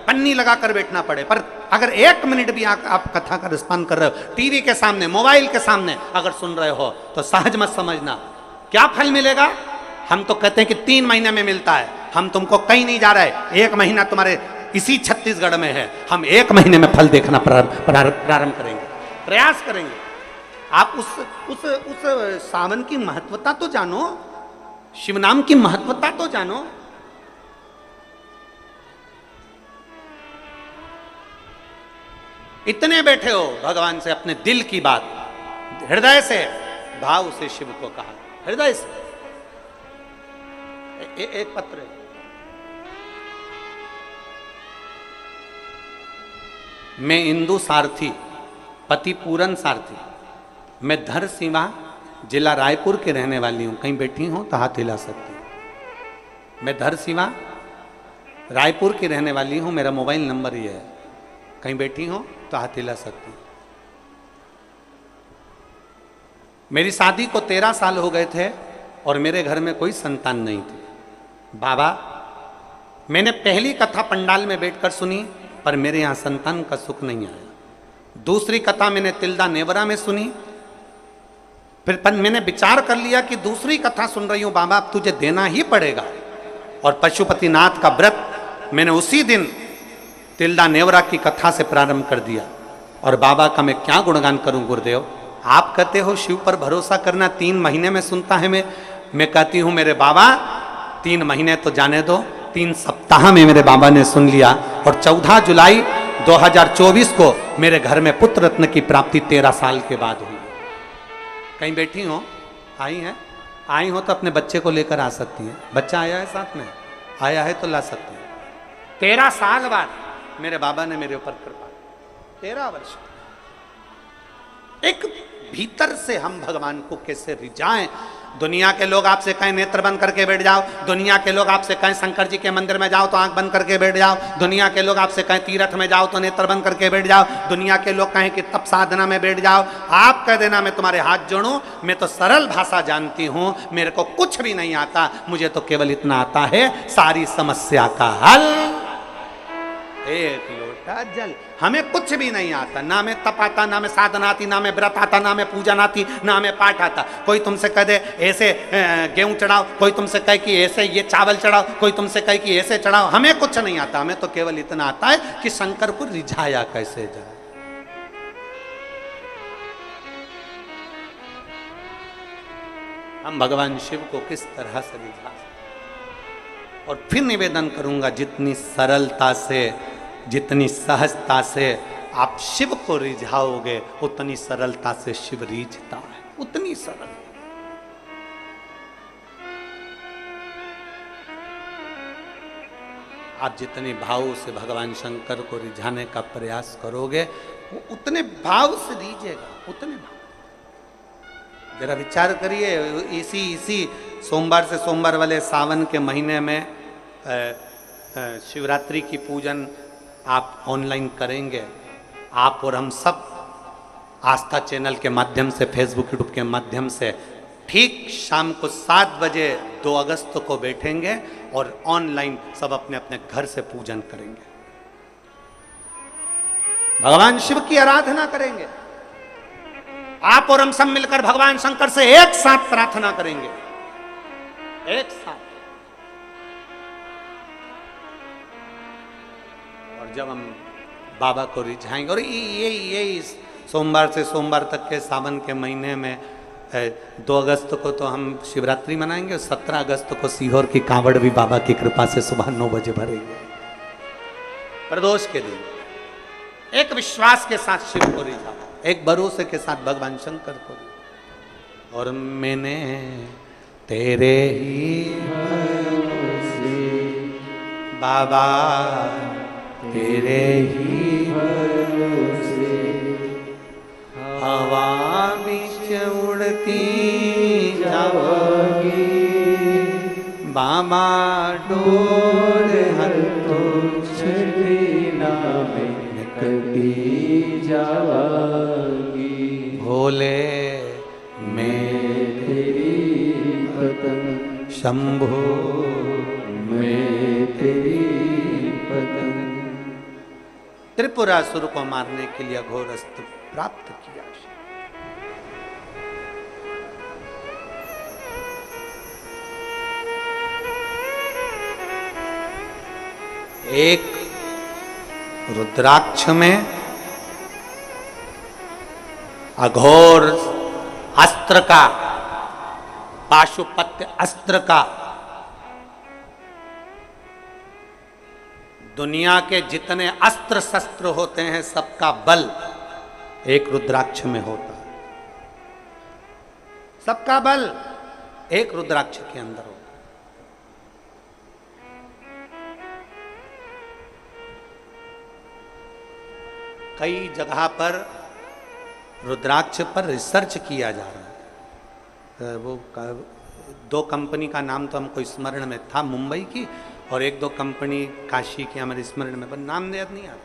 पन्नी लगा कर बैठना पड़े, पर अगर 1 मिनट भी आप कथा का रिस्पॉन्स कर रहे हो, टीवी के सामने, मोबाइल के सामने अगर सुन रहे हो, तो सहज मत समझना क्या फल मिलेगा। हम तो कहते हैं कि 3 महीने में मिलता है, हम तुमको कहीं नहीं जा रहे। 1 महीना तुम्हारे इसी छत्तीसगढ़ में है, हम 1 महीने में फल देखना प्रारंभ करेंगे, प्रयास करेंगे। आप उस सावन की महत्वता तो जानो, शिव नाम की महत्वता तो जानो। इतने बैठे हो, भगवान से अपने दिल की बात हृदय से भाव से शिव को कहा, हृदय से। एक पत्र है, मैं इंदु सारथी, पति पूरन सारथी, मैं धर सीमा जिला रायपुर के रहने वाली हूँ। कहीं बैठी हो तो हाथ हिला सकती हूँ। मैं धर सीमा रायपुर की रहने वाली हूँ, मेरा मोबाइल नंबर ये है, कहीं बैठी हो तो हाथ हिला सकती हूँ। मेरी शादी को 13 साल हो गए थे और मेरे घर में कोई संतान नहीं थी। बाबा, मैंने पहली कथा पंडाल में बैठकर सुनी पर मेरे यहाँ संतान का सुख नहीं आया। दूसरी कथा मैंने तिल्दा नेवरा में सुनी, फिर मैंने विचार कर लिया कि दूसरी कथा सुन रही हूँ बाबा, अब तुझे देना ही पड़ेगा। और पशुपतिनाथ का व्रत मैंने उसी दिन तिल्दा नेवरा की कथा से प्रारंभ कर दिया। और बाबा का मैं क्या गुणगान करूं गुरुदेव। आप कहते हो शिव पर भरोसा करना 3 महीने में सुनता है। मैं कहती हूं मेरे बाबा 3 महीने तो जाने दो, 3 सप्ताह में मेरे बाबा ने सुन लिया। और 14 जुलाई 2024 को मेरे घर में पुत्र रत्न की प्राप्ति 13 साल के बाद हुई। कहीं बैठी हो, आई हो तो अपने बच्चे को लेकर आ सकती हैं। बच्चा आया है साथ में, आया है तो ला सकते हैं। 13 साल बाद मेरे बाबा ने मेरे ऊपर कृपा, 13 वर्ष। एक भीतर से हम भगवान को कैसे रिझाएं। दुनिया के लोग आपसे कहें नेत्र बंद करके बैठ जाओ, दुनिया के लोग आपसे कहें शंकर जी के मंदिर में जाओ तो आंख बंद करके बैठ जाओ, दुनिया के लोग आपसे कहें तीर्थ में जाओ तो नेत्र बंद करके बैठ जाओ, दुनिया के लोग कहें कि तप साधना में बैठ जाओ। आप कह देना मैं तुम्हारे हाथ जोड़ूं, मैं तो सरल भाषा जानती हूं, मेरे को कुछ भी नहीं आता, मुझे तो केवल इतना आता है सारी समस्या का हल। एक लोटा जल। हमें कुछ भी नहीं आता, ना में तप आता, ना में साधना आती, ना में व्रत आता, ना में पूजन आती, ना में पाठ आता। कोई तुमसे कह दे ऐसे गेहूं चढ़ाओ, कोई तुमसे कहे कि ऐसे ये चावल चढ़ाओ, कोई तुमसे कहे कि ऐसे चढ़ाओ, हमें कुछ नहीं आता। हमें तो केवल इतना आता है कि शंकर को रिझाया कैसे जाए। हम भगवान शिव को किस तरह से रिझा। और फिर निवेदन करूंगा, जितनी सरलता से, जितनी सहजता से आप शिव को रिझाओगे, उतनी सरलता से शिव रिझता है, उतनी सरल। आप जितने भाव से भगवान शंकर को रिझाने का प्रयास करोगे, वो उतने भाव से रिझेगा, उतने भाव। जरा विचार करिए, इसी सोमवार से सोमवार वाले सावन के महीने में शिवरात्रि की पूजन आप ऑनलाइन करेंगे। आप और हम सब आस्था चैनल के माध्यम से, फेसबुक यूट्यूब के माध्यम से ठीक शाम को 7 बजे 2 अगस्त को बैठेंगे और ऑनलाइन सब अपने अपने घर से पूजन करेंगे, भगवान शिव की आराधना करेंगे। आप और हम सब मिलकर भगवान शंकर से एक साथ प्रार्थना करेंगे, एक साथ। और जब हम बाबा को रिझाएंगे, और ये सोमवार से सोमवार तक के सावन के महीने में 2 अगस्त को तो हम शिवरात्रि मनाएंगे, 17 अगस्त को सीहोर की कांवड़ भी बाबा की कृपा से सुबह 9 बजे भरेंगे, प्रदोष के दिन। एक विश्वास के साथ शिव को रिझाओ, एक भरोसे के साथ भगवान शंकर को। और मैंने तेरे ही भरोसे बाबा, तेरे ही भरोसे हवा बीच उड़ती जाओगी, बाबा डोर हर तो छड़ी नामे कटी जावागी। भोले मैं तेरी पतंग शंभो, मैं तेरी पतंग। त्रिपुरासुर को मारने के लिए घोर अस्त्र प्राप्त किया। एक रुद्राक्ष में अघोर अस्त्र का, पाशुपत्य अस्त्र का, दुनिया के जितने अस्त्र शस्त्र होते हैं सबका बल एक रुद्राक्ष में होता है। सबका बल एक रुद्राक्ष के अंदर होता है। कई जगह पर रुद्राक्ष पर रिसर्च किया जा रहा है। वो 2 कंपनी का नाम तो हमको स्मरण में था, मुंबई की, और 1-2 कंपनी काशी की हमारे स्मरण में, पर नाम याद नहीं आ रहा।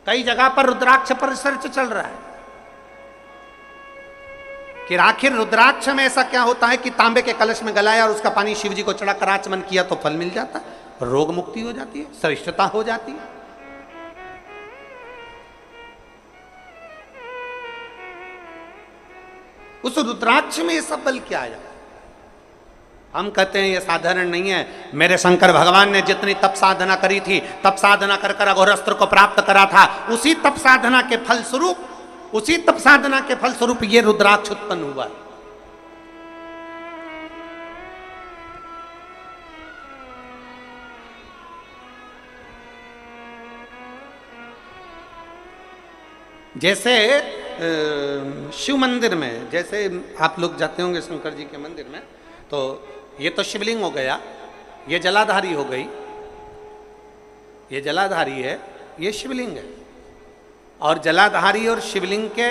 कई जगह पर रुद्राक्ष पर रिसर्च चल रहा है कि आखिर रुद्राक्ष में ऐसा क्या होता है कि तांबे के कलश में गलाया और उसका पानी शिव जी को चढ़ाकर आचमन किया तो फल मिल जाता है, रोग मुक्ति हो जाती है, श्रेष्ठता हो जाती है। उस रुद्राक्ष में ये सब बल क्या आया? हम कहते हैं ये साधारण नहीं है। मेरे शंकर भगवान ने जितनी तप साधना करी थी, तप साधना कर कर अघोर अस्त्र को प्राप्त करा था, उसी तप साधना के फलस्वरूप, उसी तप साधना के फलस्वरूप ये रुद्राक्ष उत्पन्न हुआ। जैसे शिव मंदिर में, जैसे आप लोग जाते होंगे शंकर जी के मंदिर में, तो ये तो शिवलिंग हो गया, ये जलाधारी हो गई, ये जलाधारी है, ये शिवलिंग है। और जलाधारी और शिवलिंग के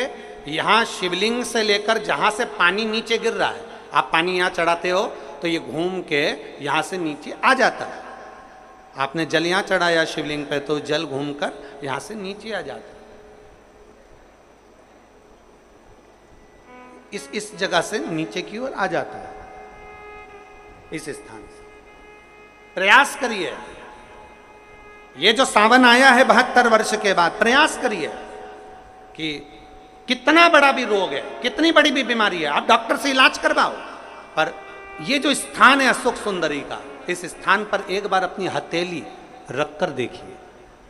यहाँ, शिवलिंग से लेकर जहाँ से पानी नीचे गिर रहा है, आप पानी यहाँ चढ़ाते हो तो ये घूम के यहाँ से नीचे आ जाता है। आपने जल यहाँ चढ़ाया शिवलिंग पे तो जल घूमकर यहाँ से नीचे आ जाता है। इस जगह से नीचे की ओर आ जाता है, इस स्थान से। प्रयास करिए, ये जो सावन आया है 72 वर्ष के बाद, प्रयास करिए कि कितना बड़ा भी रोग है, कितनी बड़ी भी बीमारी है, आप डॉक्टर से इलाज करवाओ, पर ये जो स्थान है अशोक सुंदरी का, इस स्थान पर एक बार अपनी हथेली रखकर देखिए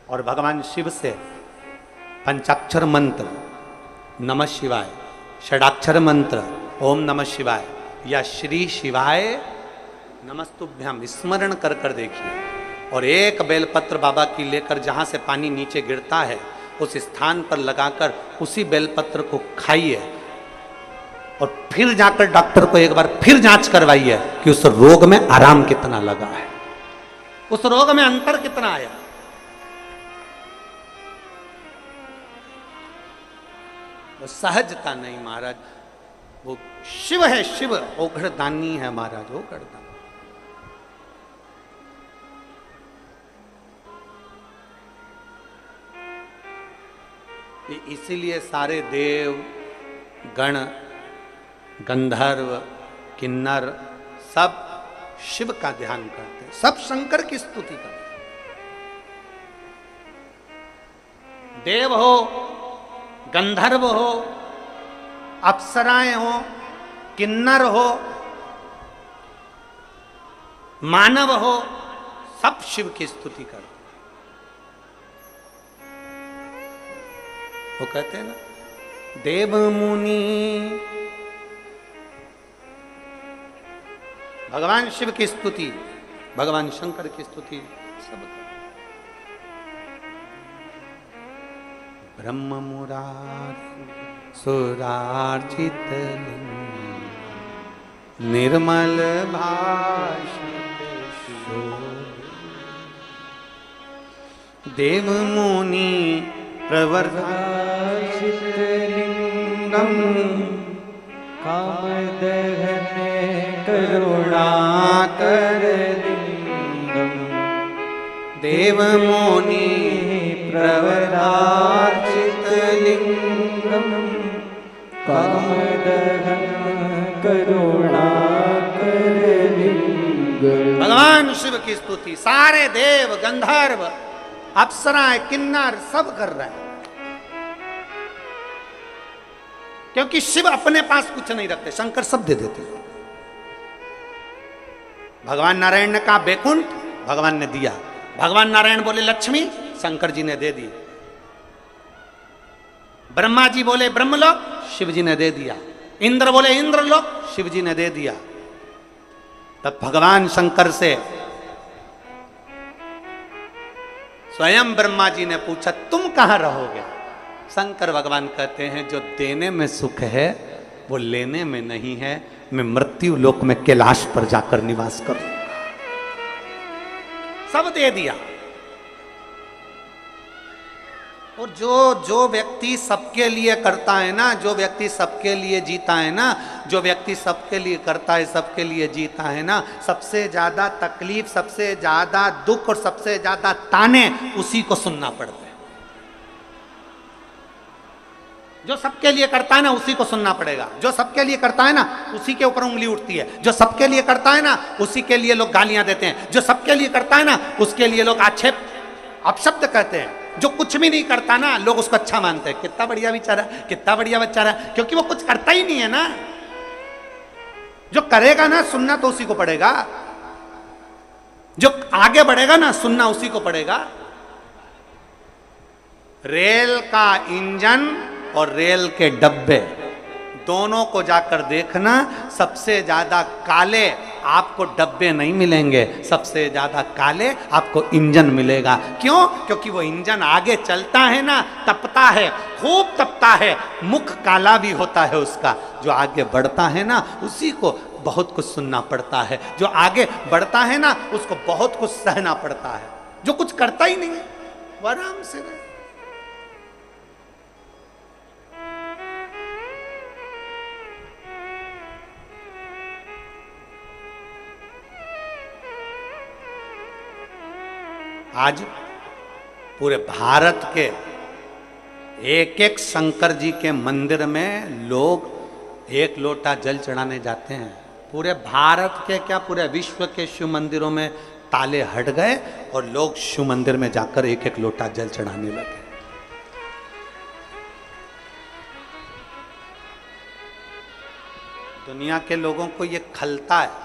और भगवान शिव से पंचाक्षर मंत्र नमः शिवाय, षडाक्षर मंत्र ओम नमः शिवाय या श्री शिवाय नमस्तुभ्याम स्मरण कर कर देखिए और एक बेलपत्र बाबा की लेकर जहां से पानी नीचे गिरता है उस स्थान पर लगाकर उसी बेलपत्र को खाइए और फिर जाकर डॉक्टर को एक बार फिर जांच करवाइए कि उस रोग में आराम कितना लगा है, उस रोग में अंतर कितना आया। वो सहजता नहीं महाराज, वो शिव है, शिव ओघड़दानी है महाराज, ओघड़दानी। इसीलिए सारे देव गण गंधर्व किन्नर सब शिव का ध्यान करते हैं, सब शंकर की स्तुति करते हैं। देव हो, गंधर्व हो, अप्सराएं हो, किन्नर हो, मानव हो, सब शिव की स्तुति करते हैं। वो कहते हैं ना, देव मुनि भगवान शिव की स्तुति, भगवान शंकर की स्तुति सब। ब्रह्म मुरारी सुरार्चित निर्मल भाषित देव मुनि प्रवर्धाचित लिंगम कामदहन करुणाकर लिंगम देव मुनि प्रवर्धाचित लिंगम कामदहन करुणाकर लिंगम। भगवान शिव की स्तुति सारे देव गंधर्व अप्सराएं किन्नर सब कर रहे हैं, क्योंकि शिव अपने पास कुछ नहीं रखते, शंकर सब दे देते हैं। भगवान नारायण ने कहा बैकुंठ, भगवान ने दिया। भगवान नारायण बोले लक्ष्मी, शंकर जी ने दे दी। ब्रह्मा जी बोले ब्रह्मलोक, शिव जी ने दे दिया। इंद्र बोले इंद्रलोक, शिव जी ने दे दिया। तब भगवान शंकर से स्वयं ब्रह्मा जी ने पूछा तुम कहां रहोगे? शंकर भगवान कहते हैं जो देने में सुख है वो लेने में नहीं है, मैं मृत्यु लोक में कैलाश पर जाकर निवास करूंगा। सब दे दिया। और जो व्यक्ति सबके लिए करता है ना, जो व्यक्ति सबके लिए जीता है ना, जो व्यक्ति सबके लिए करता है, सबके लिए जीता है ना, सबसे ज्यादा तकलीफ, सबसे ज्यादा दुख और सबसे ज्यादा ताने उसी को सुनना पड़ता है। जो सबके लिए करता है ना उसी को सुनना पड़ेगा। जो सबके लिए करता है ना उसी के ऊपर उंगली उठती है। जो सबके लिए करता है ना उसी के लिए लोग गालियां देते हैं। जो सबके लिए करता है ना उसके लिए लोग आक्षेप अपशब्द कहते हैं। जो कुछ भी नहीं करता ना लोग उसको अच्छा मानते हैं, कितना बढ़िया बेचारा, कितना बढ़िया बेचारा, क्योंकि वो कुछ करता ही नहीं है ना। जो करेगा ना सुनना तो उसी को पड़ेगा, जो आगे बढ़ेगा ना सुनना उसी को पड़ेगा। रेल का इंजन और रेल के डब्बे दोनों को जाकर देखना, सबसे ज्यादा काले आपको डब्बे नहीं मिलेंगे, सबसे ज्यादा काले आपको इंजन मिलेगा। क्यों? क्योंकि वो इंजन आगे चलता है ना, तपता है, खूब तपता है, मुख काला भी होता है उसका। जो आगे बढ़ता है ना उसी को बहुत कुछ सुनना पड़ता है। जो आगे बढ़ता है ना उसको बहुत कुछ सहना पड़ता है। जो कुछ करता ही नहीं है वो आराम से रहे। आज पूरे भारत के एक एक शंकर जी के मंदिर में लोग एक लोटा जल चढ़ाने जाते हैं। पूरे भारत के क्या, पूरे विश्व के शिव मंदिरों में ताले हट गए और लोग शिव मंदिर में जाकर एक एक लोटा जल चढ़ाने लगे। दुनिया के लोगों को ये खलता है।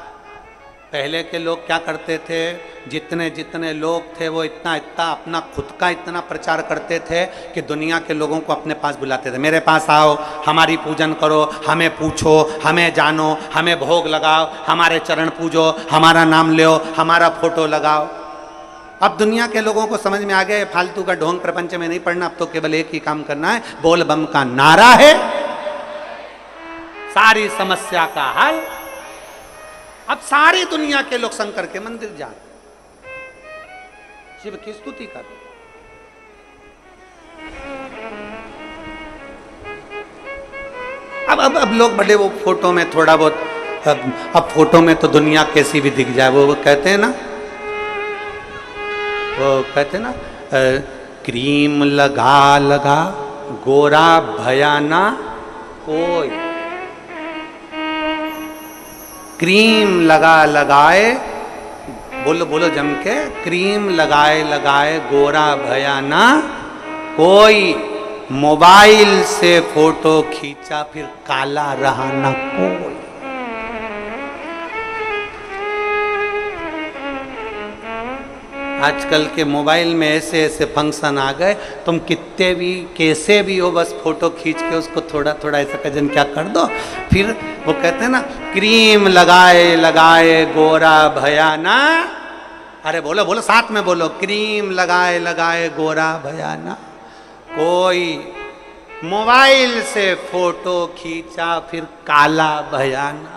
पहले के लोग क्या करते थे, जितने जितने लोग थे वो इतना इतना अपना खुद का इतना प्रचार करते थे कि दुनिया के लोगों को अपने पास बुलाते थे, मेरे पास आओ, हमारी पूजन करो, हमें पूछो, हमें जानो, हमें भोग लगाओ, हमारे चरण पूजो, हमारा नाम लो, हमारा फोटो लगाओ। अब दुनिया के लोगों को समझ में आ गया फालतू का ढोंग प्रपंच में नहीं पड़ना, अब तो केवल एक ही काम करना है, बोल बम का नारा है, सारी समस्या का हल। अब सारी दुनिया के लोग शंकर के मंदिर जा रहे, शिव की स्तुति कर रहे। अब लोग बड़े वो फोटो में थोड़ा बहुत, अब फोटो में तो दुनिया कैसी भी दिख जाए, वो कहते हैं ना, वो कहते हैं ना, क्रीम लगा लगा गोरा भयाना कोई, क्रीम लगा लगाए, बोलो बोलो जम के, क्रीम लगाए लगाए गोरा भयाना कोई, मोबाइल से फोटो खींचा फिर काला रहा ना कोई। आजकल के मोबाइल में ऐसे ऐसे फंक्शन आ गए, तुम कितने भी कैसे भी हो, बस फोटो खींच के उसको थोड़ा थोड़ा ऐसा कजन क्या कर दो, फिर वो कहते हैं ना, क्रीम लगाए लगाए गोरा भयाना, अरे बोलो बोलो साथ में बोलो, क्रीम लगाए लगाए गोरा भयाना कोई, मोबाइल से फोटो खींचा फिर काला भयाना।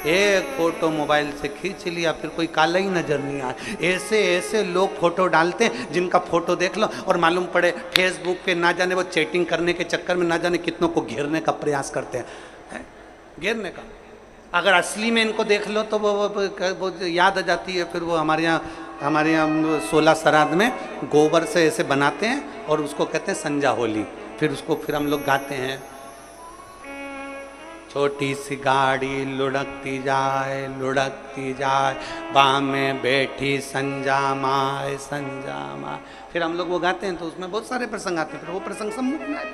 एक फोटो मोबाइल से खींच लिया फिर कोई काला ही नजर नहीं आया। ऐसे ऐसे लोग फोटो डालते हैं जिनका फोटो देख लो और मालूम पड़े फेसबुक पे ना जाने वो चैटिंग करने के चक्कर में ना जाने कितनों को घेरने का प्रयास करते हैं, घेरने का। अगर असली में इनको देख लो तो वो याद आ जाती है। फिर वो हमारे यहाँ 16 श्राद्ध में गोबर से ऐसे बनाते हैं और उसको कहते हैं संजा होली। फिर हम लोग गाते हैं, छोटी सी गाड़ी लुढ़कती जाए, बाह में बैठी संजा माए संजा माए। फिर हम लोग वो गाते हैं तो उसमें बहुत सारे प्रसंग आते हैं, फिर वो प्रसंग सम्मुख में आए।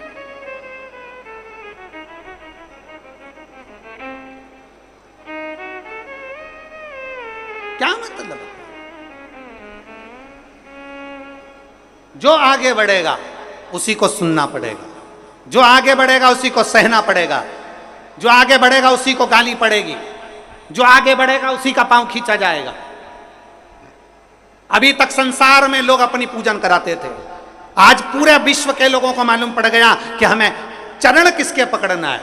क्या मतलब? जो आगे बढ़ेगा उसी को सुनना पड़ेगा, जो आगे बढ़ेगा उसी को सहना पड़ेगा, जो आगे बढ़ेगा उसी को गाली पड़ेगी, जो आगे बढ़ेगा उसी का पांव खींचा जाएगा। अभी तक संसार में लोग अपनी पूजन कराते थे, आज पूरे विश्व के लोगों को मालूम पड़ गया कि हमें चरण किसके पकड़ना है।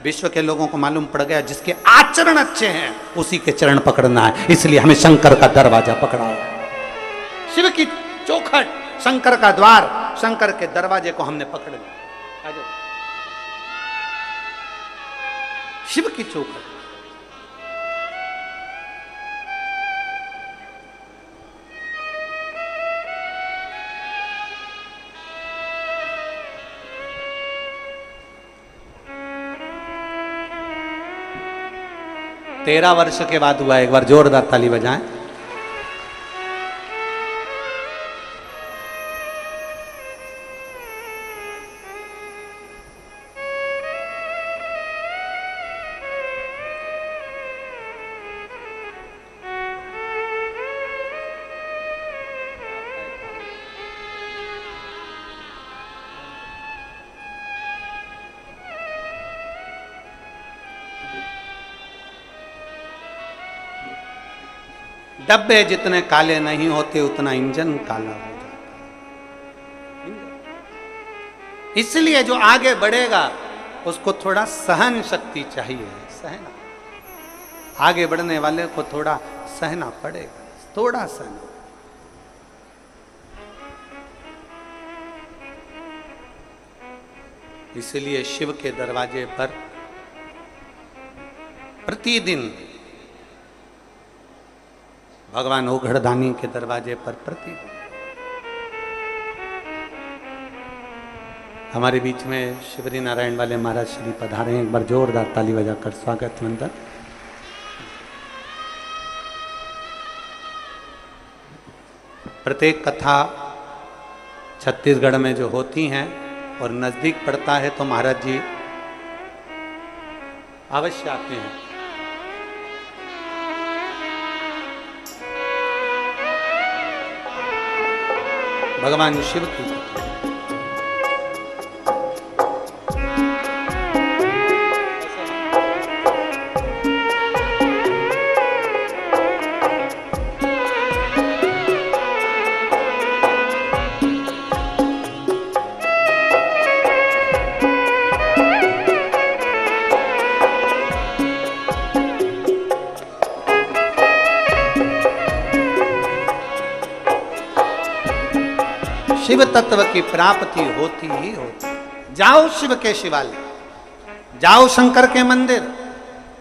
विश्व के लोगों को मालूम पड़ गया जिसके आचरण अच्छे हैं उसी के चरण पकड़ना है, इसलिए हमें शंकर का दरवाजा पकड़ा है। शिव की चौखट, शंकर का द्वार, शंकर के दरवाजे को हमने पकड़ लिया। शिव की चौखट। तेरह वर्ष के बाद हुआ, एक बार जोरदार ताली बजाएं। डब्बे जितने काले नहीं होते उतना इंजन काला हो जाता। इसलिए जो आगे बढ़ेगा उसको थोड़ा सहन शक्ति चाहिए, सहना। आगे बढ़ने वाले को थोड़ा सहना पड़ेगा, थोड़ा सहना। इसलिए शिव के दरवाजे पर प्रतिदिन, भगवान ओघड़दानी के दरवाजे पर प्रतिदिन, हमारे बीच में शिवरी नारायण वाले महाराज श्री पधारे हैं। एक बार जोरदार ताली बजाकर स्वागत वंदन। प्रत्येक कथा छत्तीसगढ़ में जो होती हैं और नज़दीक पड़ता है तो महाराज जी अवश्य आते हैं। भगवान शिव की कथा। शिव तत्व की प्राप्ति होती ही होती। जाओ शिव के शिवालय, जाओ शंकर के मंदिर,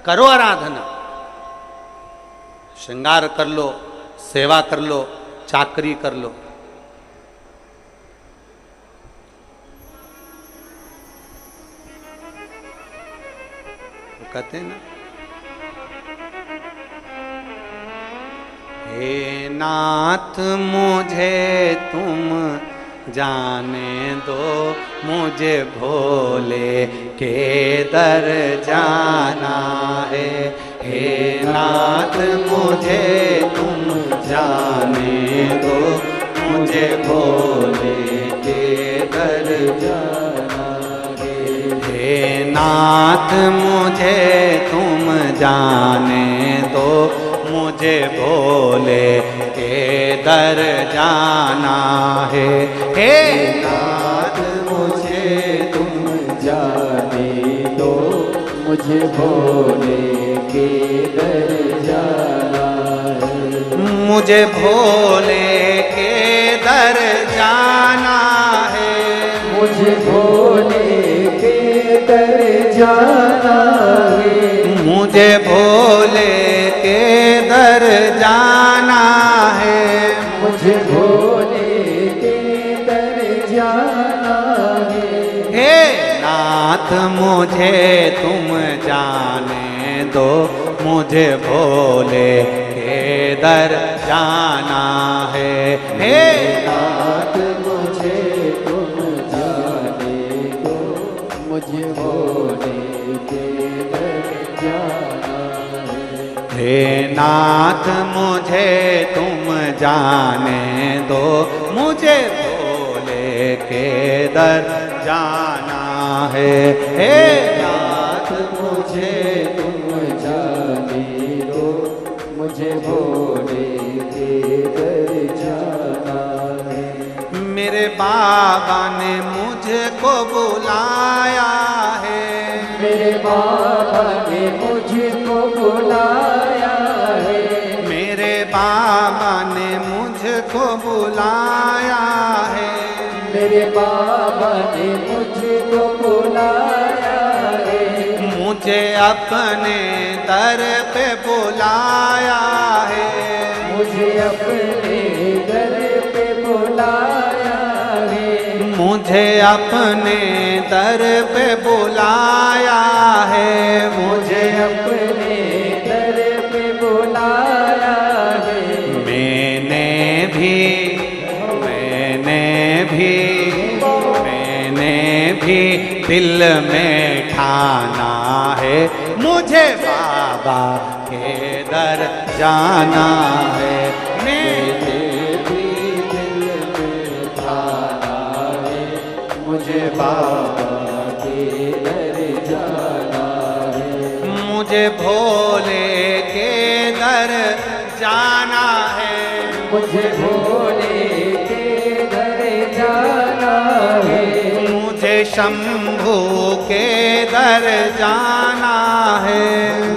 करो आराधना, श्रृंगार कर लो, सेवा कर लो, चाकरी कर लो। वो कहते हैं ना, हे नाथ मुझे तुम जाने दो, मुझे भोले के दर जाना है। हे नाथ मुझे तुम जाने दो, मुझे भोले के दर जाना है। हे नाथ मुझे तुम जाने दो, मुझे भोले के दर जाना है। हे नाथ मुझे तुम जाने दो, मुझे भोले के दर जाना है। मुझे भोले के दर जाना है। मुझे भोले के दर जाना है। मुझे भोले के दर जाना है। मुझे भोले के दर जाना है। हे नाथ मुझे तुम जाने दो, मुझे भोले के दर जाना है। हे नाथ मुझे तुम जाने दो, मुझे भोले के दर जाना है। हे नाथ मुझे तुम जाने दो, मुझे भोले के दर जाना है। हे नाथ मुझे तुम जाने दो, मुझे भोले के दर जाना है। मेरे बाबा ने मुझको बुलाया है। मेरे बाबा ने मुझको बुलाया है। मेरे बाबा ने मुझको बुलाया है। मेरे बाबा ने मुझको बुलाया है। मुझे अपने दर पे बुलाया है। मुझे अपने दर पे बुलाया है। मुझे अपने दर पे बुलाया है। मुझे अपने दर पे बुलाया है। मैंने भी दिल में ठाना है, मुझे बाबा के दर जाना है। मैंने भी दिल में ठाना है, मुझे बाबा के दर जाना है। मुझे भोले के दर जाना है। मुझे भोले के दर जाना है। मुझे शंभू के दर जाना है।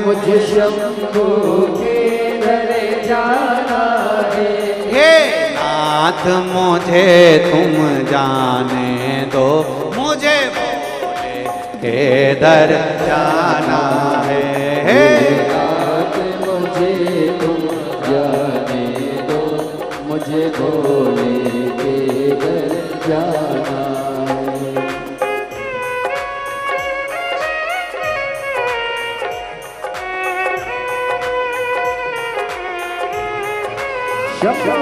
मुझे शंभू के दर जाना है। हे नाथ मुझे तुम जाने दो, मुझे भोले के दर जाना है। हे नाथ मुझे तुम जाने दो, मुझे भोले के दर जाना है। शंभू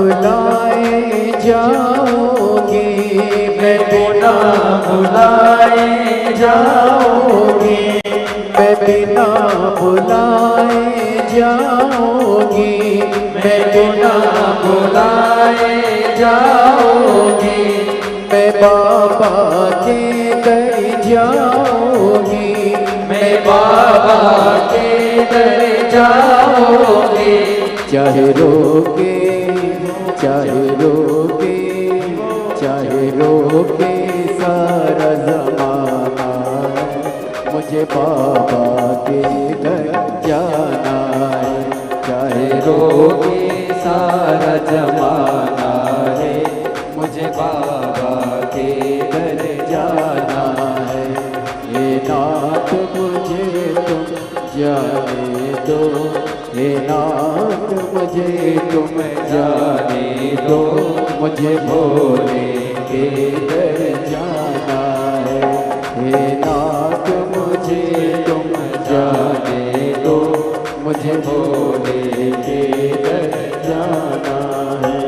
भुलाए जाओगे, मैं बिना भुलाए जाओगे, मैं बिना भुलाए जाओगी, मैं बिना भुलाए जाओगे, मैं बाबा के दर जाओगी, मैं बाबा के दर जाओगे, चाहे रोके चाहे रोके चाहे रोके सारा जमाना, मुझे बाबा के घर जाना है। चाहे रोके सारा जमाना है, मुझे बाबा के दर जाना है। हे नाथ मुझे तुम जाने दो, हे नाथ मुझे तुम जाने दो, मुझे भोले के दर जाना है। हे नाथ मुझे तुम जाने दो, मुझे भोले के दर जाना है।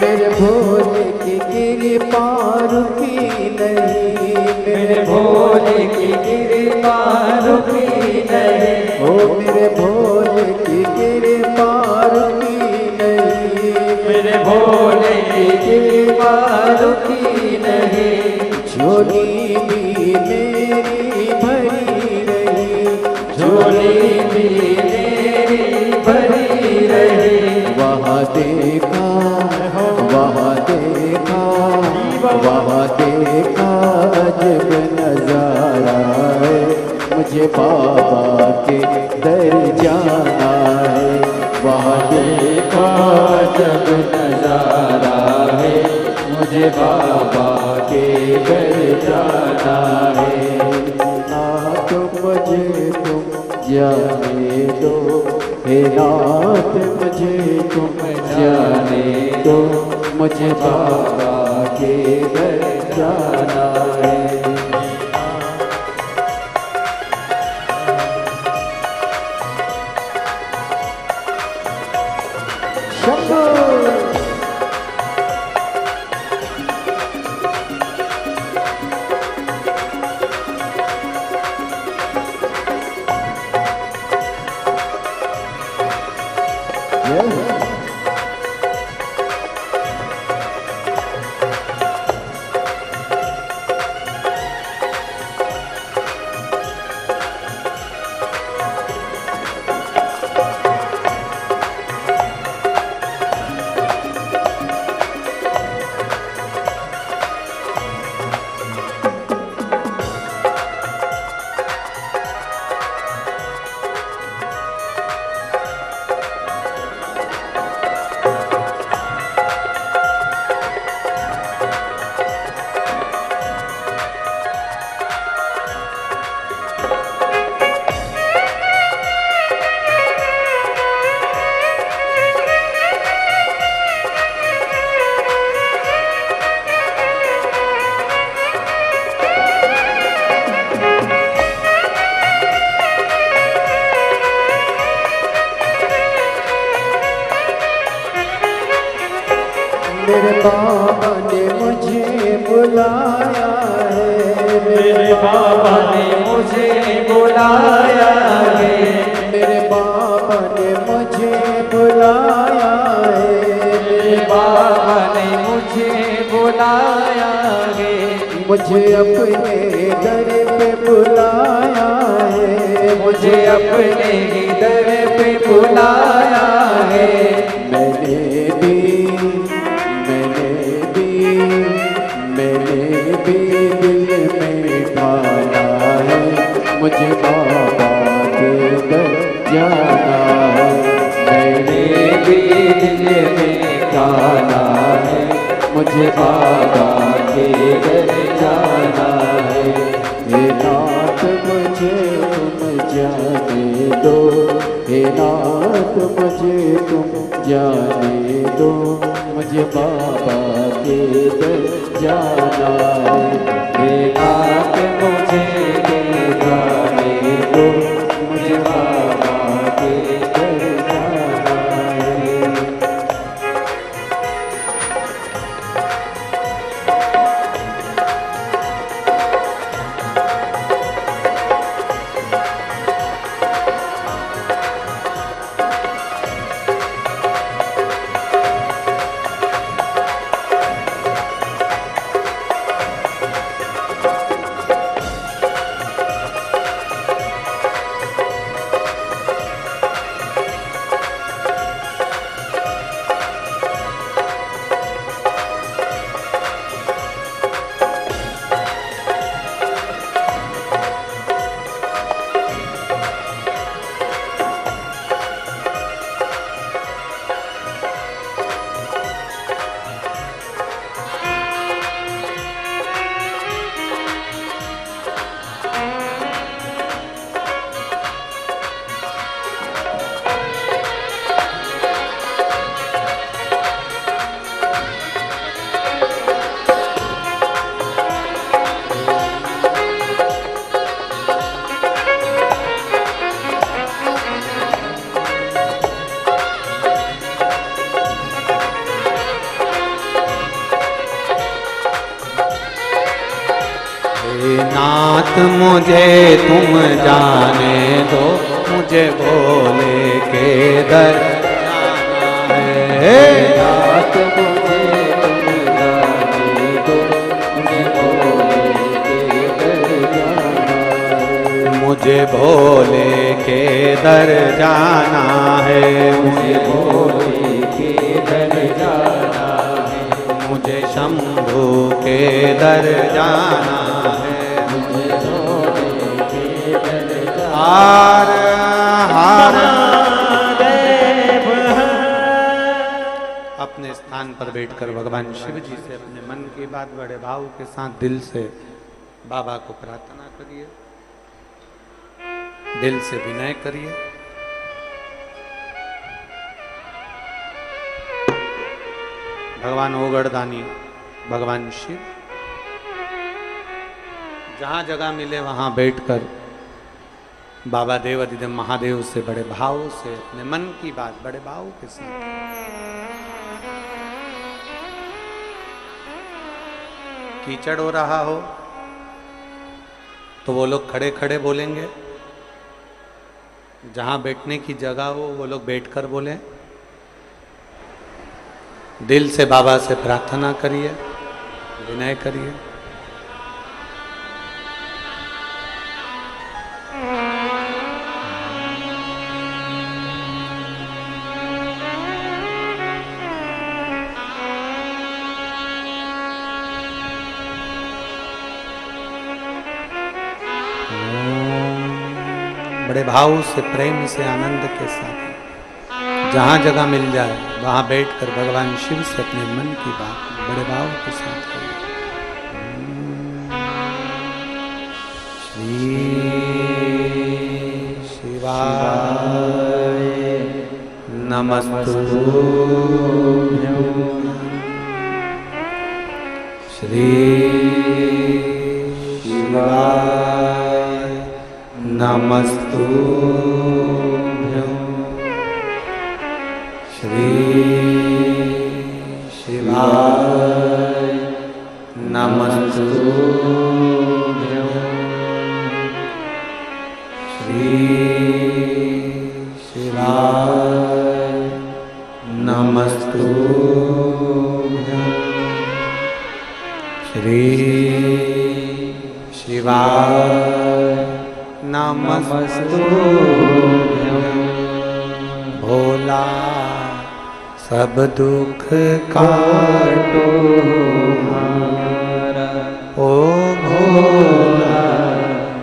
मेरे भोले की कृपा रुकी नहीं, मेरे भोले की कृपा रुकी नहीं, ओ मेरे भोले की कृपा रुकी नहीं, मेरे भोले की कृपा रुकी नहीं, झोली भी मेरी भरी रही, झोली भी मेरी भरी रही, वहाँ देखा वहाँ देखा वहाँ देखा अजब नजारा है, मुझे बाबा के दर जाना है। वहाँ देखा जब नजारा है, मुझे बाबा के घर जाना है। नाथ मुझे तुम जाने दो, हे नाथ मुझे तुम जाने दो, मुझे बाबा के घर जाना है। मेरे बाबा ने मुझे बुलाया है, मेरे बाबा ने मुझे बुलाया है, मेरे बाबा ने मुझे बुलाया है, मेरे बाबा ने मुझे बुलाया है, मुझे अपने दर पे बुलाया है, मुझे अपने ही दर पे बुलाया है। मैंने भी दिल में ठाना है, मुझे बाबा के दर जाना है। मैंने भी दिल में ठाना है, मुझे बाबा के घर जाना है। हे नाथ मुझे तुम जाने दो, हे नाथ मुझे तुम जाने दो, मुझे बाबा के दर जाना है। हे नाथ मुझे जाने दो, मुझे बाबा के घर जाना है। नाथ मुझे तुम जाने दो, मुझे भोले के दर जाना है। नाथ मुझे तुम जाने दो, मुझे भोले के दर जाना है। मुझे भोले के दर जाना है, मुझे भोले के दर जाना है, मुझे शंभू के दर जाना है। हार हार अपने स्थान पर बैठकर भगवान शिव जी से अपने मन की बात बड़े भाव के साथ दिल से बाबा को प्रार्थना करिए, दिल से विनय करिए। भगवान ओगड़दानी भगवान शिव जहां जगह मिले वहां बैठकर बाबा देव अधिदेव महादेव से बड़े भाव से अपने मन की बात बड़े भाव के साथ कीचड़ हो रहा हो तो वो लोग खड़े खड़े बोलेंगे, जहां बैठने की जगह हो वो लोग बैठकर बोलें, दिल से बाबा से प्रार्थना करिए, विनय करिए। बड़े भाव से, प्रेम से, आनंद के साथ जहाँ जगह मिल जाए वहाँ बैठकर भगवान शिव से अपने मन की बात बड़े भाव के साथ करें। श्री शिवाय नमस्तुभ्यं। श्री शिवाय नमस्तुभ्यं। श्री शिवाय नमस्तुभ्यं। श्री शिवाय नमस्तुभ्यं। श्री शिवाय नमस्तुभ्यं। भोला सब दुख काटो हमारा, ओ भोला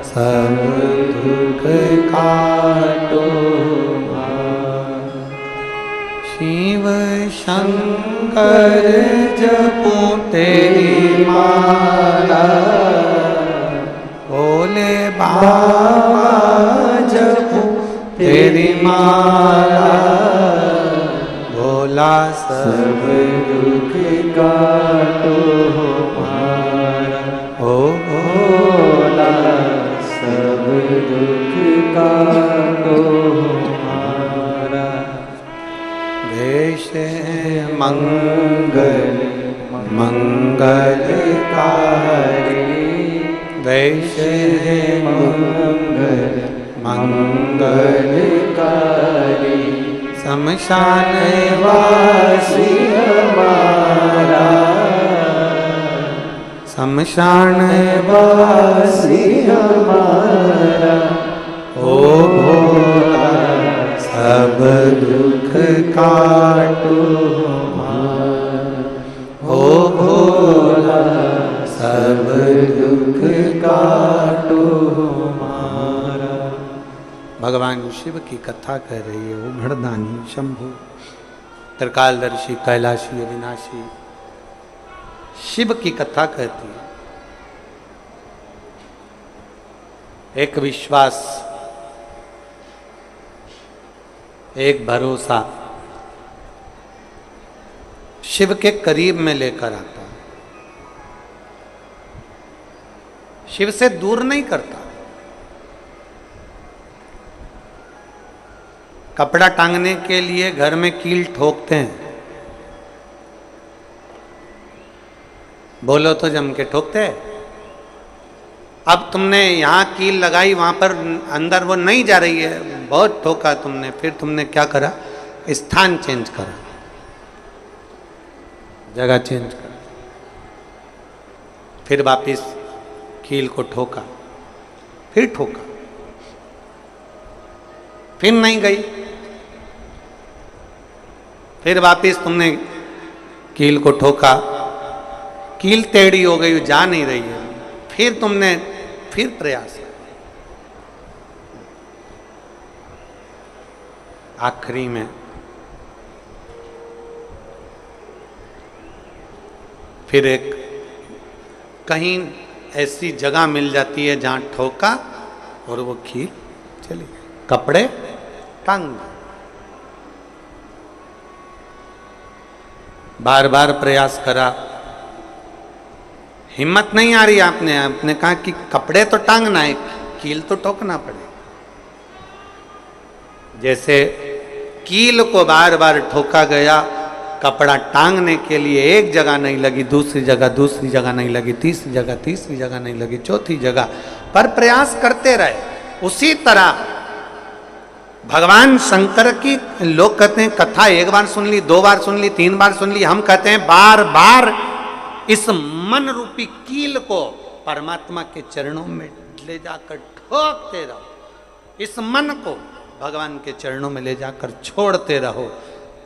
सब दुख काटो हमारा। शिव शंकर जपो तेरी माला, भोले बाबा जपो तेरी माला। भोला सब दुख काटो हमारा, ओ भोला सब दुख काटो हमारा। देश मंगल मंगलकारी, देश मंगल मंगलकारी। शमशान वासी हमारा, शमशान वासी हमारा। ओ भोला सब दुख काटो हमारा, ओ भोला सब दुख काटो हमारा। भगवान शिव की कथा कह रही है। वो भड़दानी शंभु त्रिकालदर्शी कैलाशी अविनाशी शिव की कथा कहती है। एक विश्वास, एक भरोसा शिव के करीब में लेकर आता है, शिव से दूर नहीं करता। कपड़ा टांगने के लिए घर में कील ठोकते हैं, बोलो तो जम के ठोकते हैं। अब तुमने यहाँ कील लगाई, वहां पर अंदर वो नहीं जा रही है, बहुत ठोका तुमने, फिर तुमने क्या करा, स्थान चेंज करा, जगह चेंज करा, फिर वापिस कील को ठोका, फिर ठोका, फिर नहीं गई, फिर वापिस तुमने कील को ठोका, कील टेढ़ी हो गई, जा नहीं रही है, फिर तुमने फिर प्रयास किया, आखिरी में फिर एक कहीं ऐसी जगह मिल जाती है जहां ठोका और वो कील चली गई, कपड़े टांग दो। बार बार प्रयास करा, हिम्मत नहीं आ रही। आपने कहा कि कपड़े तो टांगना है, कील तो ठोकना पड़े। जैसे कील को बार बार ठोका गया, कपड़ा टांगने के लिए एक जगह नहीं लगी, दूसरी जगह नहीं लगी, तीसरी जगह नहीं लगी, चौथी जगह पर प्रयास करते रहे। उसी तरह भगवान शंकर की लोग कहते हैं कथा एक बार सुन ली, 2 बार सुन ली, 3 बार सुन ली, हम कहते हैं बार बार इस मन रूपी कील को परमात्मा के चरणों में ले जाकर ठोकते रहो। इस मन को भगवान के चरणों में ले जाकर छोड़ते रहो।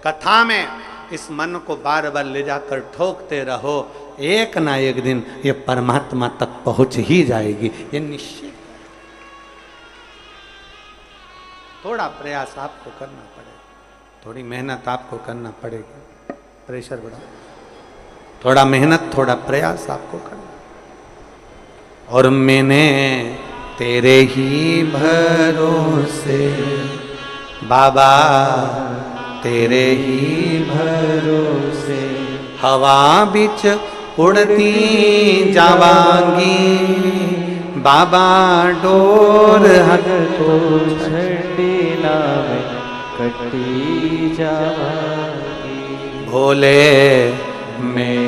कथा में इस मन को बार बार ले जाकर ठोकते रहो, एक ना एक दिन ये परमात्मा तक पहुंच ही जाएगी, ये निश्चित। थोड़ा प्रयास आपको करना पड़ेगा, थोड़ी मेहनत आपको करना पड़ेगी। प्रेशर बढ़ा, थोड़ा मेहनत, थोड़ा प्रयास आपको करना। और मैंने तेरे ही भरोसे बाबा, तेरे ही भरोसे हवा बिच उड़ती जावांगी बाबा, डोर हट तो छड़ीला में कटी जावांगी भोले मैं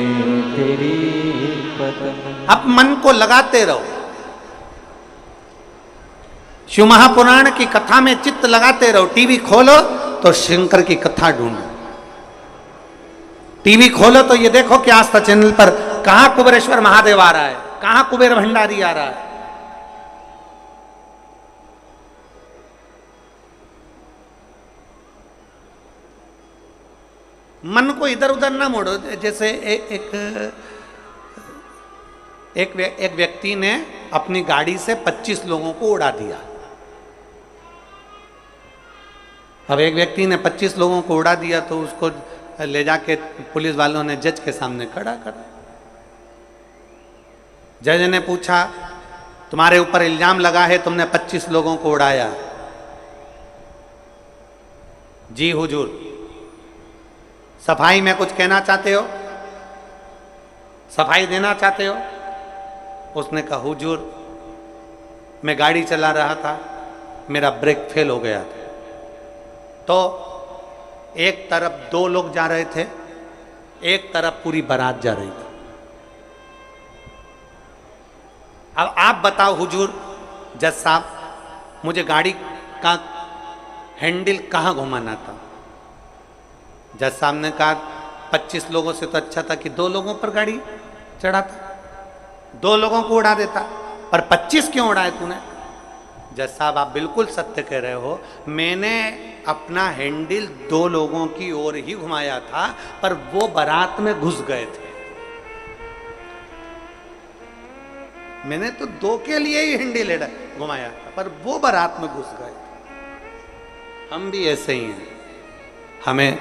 तेरी पत्नी। अब मन को लगाते रहो। शिव महापुराण की कथा में चित्त लगाते रहो। टीवी खोलो तो शंकर की कथा ढूंढो। टीवी खोलो तो ये देखो कि आस्था चैनल पर कहां कुबेरेश्वर महादेव आ रहा है, कहां कुबेर भंडारी आ रहा है। मन को इधर उधर ना मोड़ो। जैसे एक व्यक्ति ने अपनी गाड़ी से 25 लोगों को उड़ा दिया। अब एक व्यक्ति ने 25 लोगों को उड़ा दिया तो उसको ले जाके पुलिस वालों ने जज के सामने खड़ा करा। जज ने पूछा, तुम्हारे ऊपर इल्जाम लगा है तुमने 25 लोगों को उड़ाया। जी हुजूर, सफाई में कुछ कहना चाहते हो, सफाई देना चाहते हो? उसने कहा, हुजूर मैं गाड़ी चला रहा था, मेरा ब्रेक फेल हो गया था, तो एक तरफ 2 लोग जा रहे थे, एक तरफ पूरी बारात जा रही थी। अब आप बताओ हुजूर जज साहब, मुझे गाड़ी का हैंडल कहाँ घुमाना था? जज साहब ने कहा 25 लोगों से तो अच्छा था कि 2 लोगों पर गाड़ी चढ़ाता, 2 लोगों को उड़ा देता, पर 25 क्यों उड़ाए तूने? जज साहब आप बिल्कुल सत्य कह रहे हो, मैंने अपना हैंडल 2 लोगों की ओर ही घुमाया था, पर वो बारात में घुस गए थे। मैंने तो 2 के लिए ही हैंडल घुमाया था, पर वो बारात में घुस गए। हम भी ऐसे ही हैं। हमें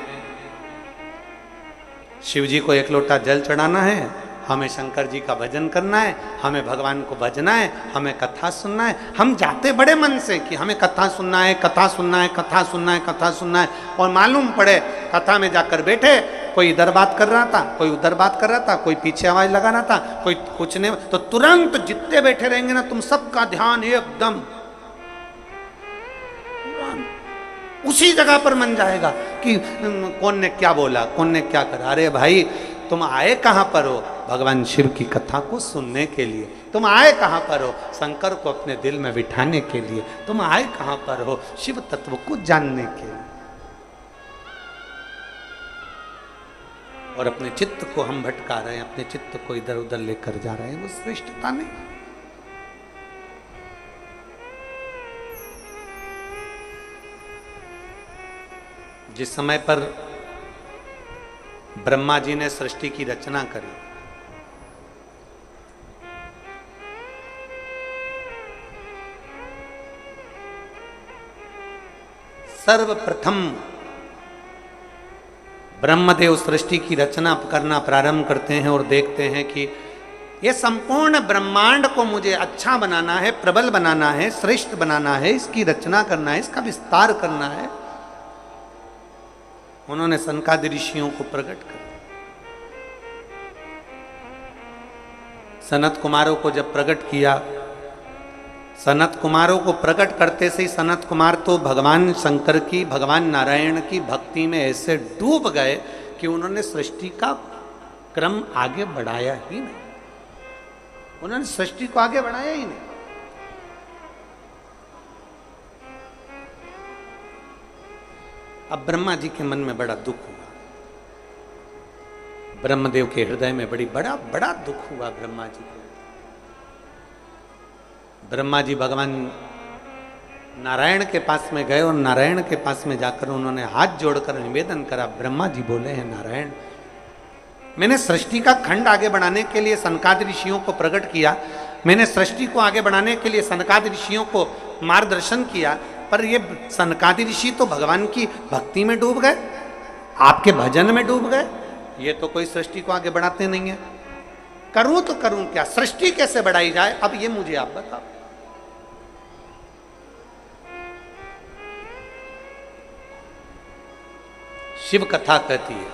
शिव जी को 1 लोटा जल चढ़ाना है, हमें शंकर जी का भजन करना है, हमें भगवान को भजना है, हमें कथा सुनना है। हम जाते बड़े मन से कि हमें कथा सुनना है, कथा सुनना है, कथा सुनना है, कथा सुनना है, और मालूम पड़े कथा में जाकर बैठे, कोई इधर बात कर रहा था, कोई उधर बात कर रहा था, कोई पीछे आवाज लगा रहा था, कोई कुछ नहीं, तो तुरंत जितने बैठे रहेंगे ना, तुम सबका ध्यान एकदम उसी जगह पर मन जाएगा कि कौन ने क्या बोला, कौन ने क्या करा। अरे भाई, तुम आए कहां पर हो? भगवान शिव की कथा को सुनने के लिए। तुम आए कहां पर हो? शंकर को अपने दिल में बिठाने के लिए। तुम आए कहां पर हो? शिव तत्व को जानने के लिए। और अपने चित्त को हम भटका रहे हैं, अपने चित्त को इधर उधर लेकर जा रहे हैं, वो श्रेष्ठता नहीं। जिस समय पर ब्रह्मा जी ने सृष्टि की रचना करी, सर्वप्रथम ब्रह्मदेव सृष्टि की रचना करना प्रारंभ करते हैं और देखते हैं कि ये संपूर्ण ब्रह्मांड को मुझे अच्छा बनाना है, प्रबल बनाना है, श्रेष्ठ बनाना है, इसकी रचना करना है, इसका विस्तार करना है। उन्होंने सनकादि ऋषियों को प्रकट कर, सनत कुमारों को जब प्रकट किया, सनत कुमारों को प्रकट करते से ही सनत कुमार तो भगवान शंकर की, भगवान नारायण की भक्ति में ऐसे डूब गए कि उन्होंने सृष्टि का क्रम आगे बढ़ाया ही नहीं। उन्होंने सृष्टि को आगे बढ़ाया ही नहीं। अब ब्रह्मा जी के मन में बड़ा दुख हुआ, ब्रह्मदेव के हृदय में बड़ा बड़ा दुख हुआ ब्रह्मा जी को। ब्रह्मा जी भगवान नारायण के पास में गए और नारायण के पास में जाकर उन्होंने हाथ जोड़कर निवेदन करा। ब्रह्मा जी बोले हैं, नारायण, मैंने सृष्टि का खंड आगे बढ़ाने के लिए सनकादि ऋषियों को प्रकट किया, मैंने सृष्टि को आगे बढ़ाने के लिए सनकादि ऋषियों को मार्गदर्शन किया, पर ये सनकादि ऋषि तो भगवान की भक्ति में डूब गए, आपके भजन में डूब गए, ये तो कोई सृष्टि को आगे बढ़ाते नहीं है। करूं तो करूं क्या, सृष्टि कैसे बढ़ाई जाए, अब ये मुझे आप बताओ। शिव कथा कहती है,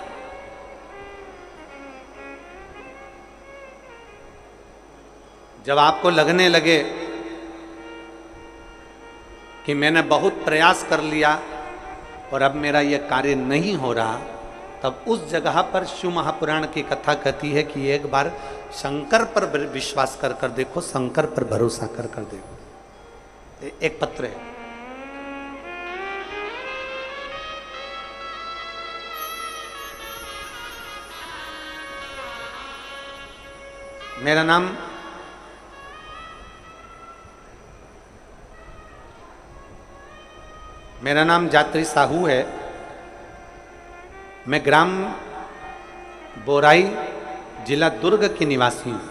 जब आपको लगने लगे कि मैंने बहुत प्रयास कर लिया और अब मेरा यह कार्य नहीं हो रहा, तब उस जगह पर शिव महापुराण की कथा कहती है कि एक बार शंकर पर विश्वास कर देखो, शंकर पर भरोसा कर देखो। एक पत्र है, मेरा नाम जात्री साहू है। मैं ग्राम बोराई, जिला दुर्ग की निवासी हूँ।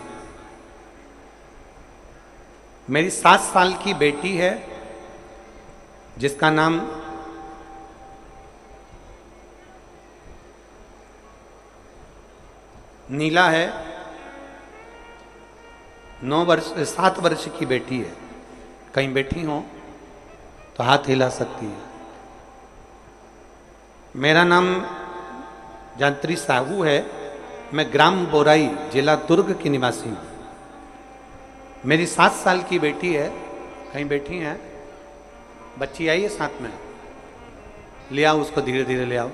मेरी 7 साल की बेटी है जिसका नाम नीला है। 7 वर्ष की बेटी है। कहीं बैठी हो तो हाथ हिला सकती है। मेरा नाम जात्री साहू है। मैं ग्राम बोराई, जिला दुर्ग की निवासी हूँ। मेरी 7 साल की बेटी है। कहीं बैठी हैं? बच्ची आई है साथ में, ले आओ उसको, धीरे धीरे ले आओ,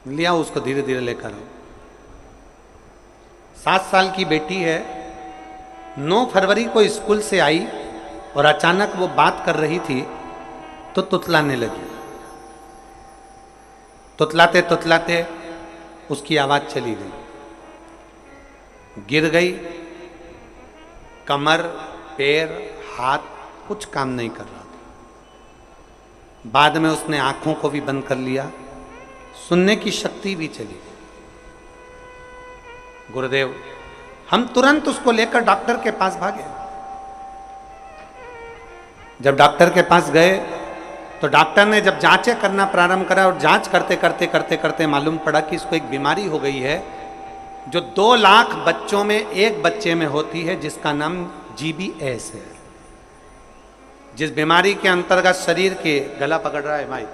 ले आओ उसको, धीरे धीरे लेकर आओ। 7 साल की बेटी है। 9 फरवरी को स्कूल से आई और अचानक वो बात कर रही थी तो तुतलाने लगी। तुतलाते तुतलाते उसकी आवाज चली गई, गिर गई। कमर, पैर, हाथ कुछ काम नहीं कर रहा था। बाद में उसने आंखों को भी बंद कर लिया, सुनने की शक्ति भी चली गई। गुरुदेव, हम तुरंत उसको लेकर डॉक्टर के पास भागे। जब डॉक्टर के पास गए तो डॉक्टर ने जब जांचें करना प्रारंभ करा और जांच करते करते करते करते मालूम पड़ा कि इसको एक बीमारी हो गई है जो 2 लाख बच्चों में एक बच्चे में होती है, जिसका नाम GBS है। जिस बीमारी के अंतर्गत शरीर के, गला पकड़ रहा है भाई,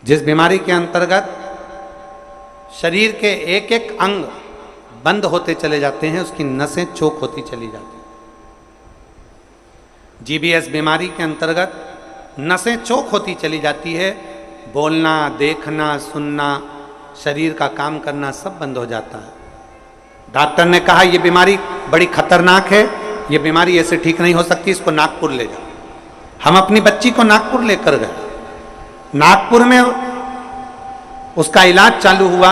जिस बीमारी के अंतर्गत शरीर के एक एक अंग बंद होते चले जाते हैं, उसकी नसें चोक होती चली जाती हैं। GBS बीमारी के अंतर्गत नसें चोक होती चली जाती है, बोलना, देखना, सुनना, शरीर का काम करना सब बंद हो जाता है। डॉक्टर ने कहा यह बीमारी बड़ी खतरनाक है, यह बीमारी ऐसे ठीक नहीं हो सकती, इसको नागपुर ले जाओ। हम अपनी बच्ची को नागपुर लेकर गए। नागपुर में उसका इलाज चालू हुआ।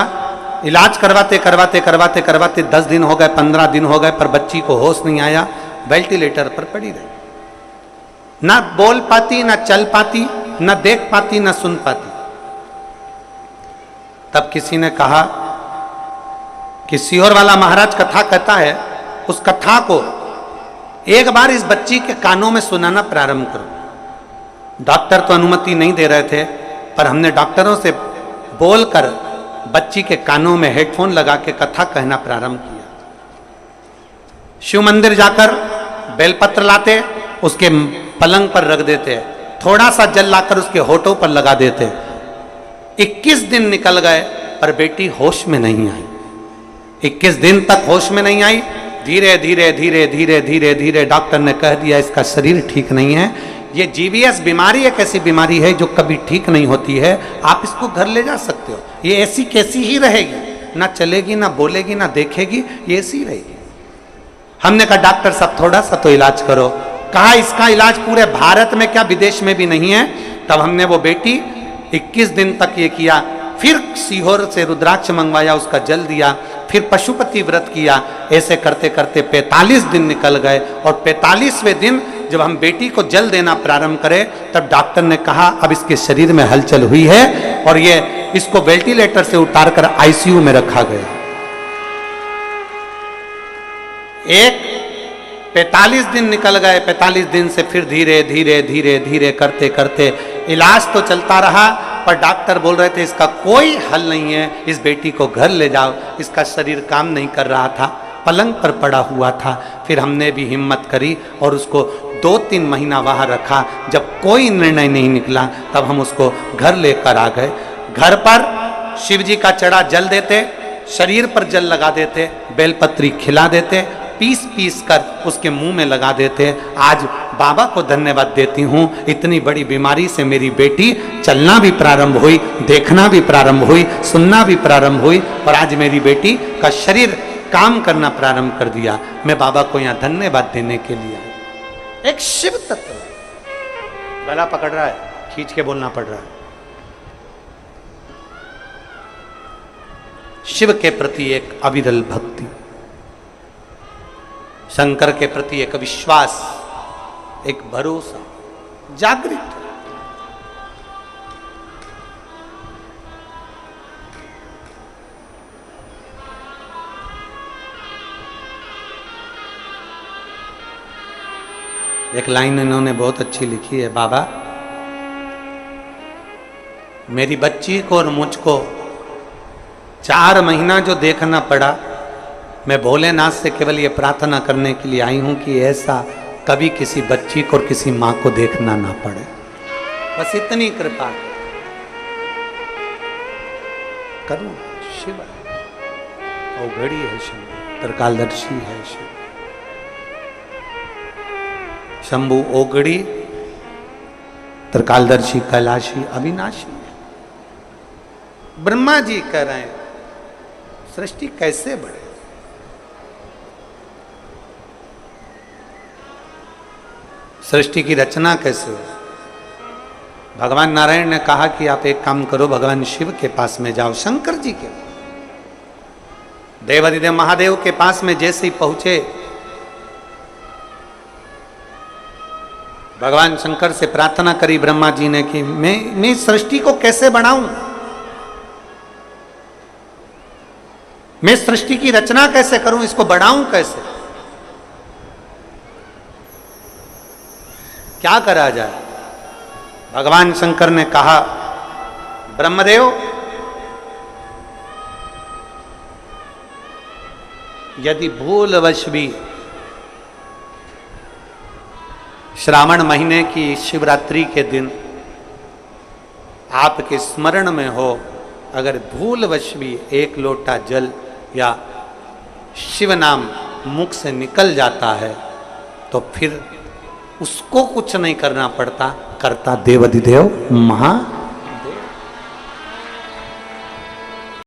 इलाज करवाते करवाते करवाते करवाते 10 दिन हो गए, 15 दिन हो गए, पर बच्ची को होश नहीं आया, वेंटिलेटर पर पड़ी रही। ना बोल पाती, ना चल पाती, ना देख पाती, ना सुन पाती। तब किसी ने कहा कि सीहोर वाला महाराज कथा कहता है, उस कथा को एक बार इस बच्ची के कानों में सुनाना प्रारंभ करो। डॉक्टर तो अनुमति नहीं दे रहे थे, पर हमने डॉक्टरों से बोलकर बच्ची के कानों में हेडफोन लगा के कथा कहना प्रारंभ किया। शिव मंदिर जाकर बेलपत्र लाते, उसके पलंग पर रख देते, थोड़ा सा जल लाकर उसके होठों पर लगा देते। 21 दिन निकल गए पर बेटी होश में नहीं आई। 21 दिन तक होश में नहीं आई। धीरे धीरे धीरे धीरे धीरे धीरे डॉक्टर ने कह दिया इसका शरीर ठीक नहीं है, ये GBS बीमारी एक ऐसी बीमारी है जो कभी ठीक नहीं होती है, आप इसको घर ले जा सकते हो, ये ऐसी कैसी ही रहेगी, ना चलेगी, ना बोलेगी, ना देखेगी, ये ऐसी रहेगी। हमने कहा डॉक्टर साहब थोड़ा सा तो इलाज करो। कहा इसका इलाज पूरे भारत में क्या विदेश में भी नहीं है। तब हमने वो बेटी 21 दिन तक ये किया, फिर सीहोर से रुद्राक्ष मंगवाया, उसका जल दिया, फिर पशुपति व्रत किया। ऐसे करते करते 45 दिन निकल गए और 45वें दिन जब हम बेटी को जल देना प्रारंभ करें तब डॉक्टर ने कहा अब इसके शरीर में हलचल हुई है और ये इसको वेंटिलेटर से उतारकर आईसीयू में रखा गया। एक 45 दिन निकल गए, 45 दिन से फिर धीरे धीरे धीरे धीरे करते करते इलाज तो चलता रहा, पर डॉक्टर बोल रहे थे इसका कोई हल नहीं है, इस बेटी को घर ले जाओ। इसका शरीर काम नहीं कर रहा था, पलंग पर पड़ा हुआ था। फिर हमने भी हिम्मत करी और उसको 2-3 महीना वहाँ रखा। जब कोई निर्णय नहीं निकला तब हम उसको घर लेकर आ गए। घर पर शिव जी का चढ़ा जल देते, शरीर पर जल लगा देते, बेलपत्री खिला देते, पीस पीस कर उसके मुंह में लगा देते। आज बाबा को धन्यवाद देती हूँ, इतनी बड़ी बीमारी से मेरी बेटी चलना भी प्रारंभ हुई, देखना भी प्रारंभ हुई, सुनना भी प्रारंभ हुई और आज मेरी बेटी का शरीर काम करना प्रारंभ कर दिया। मैं बाबा को यहाँ धन्यवाद देने के लिए आया। एक शिव तत्व गला पकड़ रहा है, खींच के बोलना पड़ रहा है। शिव के प्रति एक अविरल भक्ति, शंकर के प्रति एक विश्वास, एक भरोसा जागृत। एक लाइन इन्होंने बहुत अच्छी लिखी है, बाबा मेरी बच्ची को और मुझको 4 महीना जो देखना पड़ा, मैं भोलेनाथ से केवल ये प्रार्थना करने के लिए आई हूं कि ऐसा कभी किसी बच्ची को और किसी मां को देखना ना पड़े। बस इतनी कृपा करूं। शिव औघड़ी है, शिव त्रिकालदर्शी है, शिव शंभु औघड़ी, त्रिकालदर्शी, कैलाशी, अविनाशी। ब्रह्मा जी कह रहे हैं सृष्टि कैसे बढ़े, सृष्टि की रचना कैसे हो। भगवान नारायण ने कहा कि आप एक काम करो, भगवान शिव के पास में जाओ, शंकर जी के। देवाधिदेव महादेव के पास में जैसे ही पहुंचे, भगवान शंकर से प्रार्थना करी ब्रह्मा जी ने कि मैं सृष्टि को कैसे बढ़ाऊं, मैं सृष्टि की रचना कैसे करूं, इसको बढ़ाऊं कैसे, क्या करा जाए। भगवान शंकर ने कहा ब्रह्मदेव यदि भूलवश भी श्रावण महीने की शिवरात्रि के दिन आपके स्मरण में हो, अगर भूलवश भी 1 लोटा जल या शिव नाम मुख से निकल जाता है तो फिर उसको कुछ नहीं करना पड़ता, करता देवाधिदेव महादेव।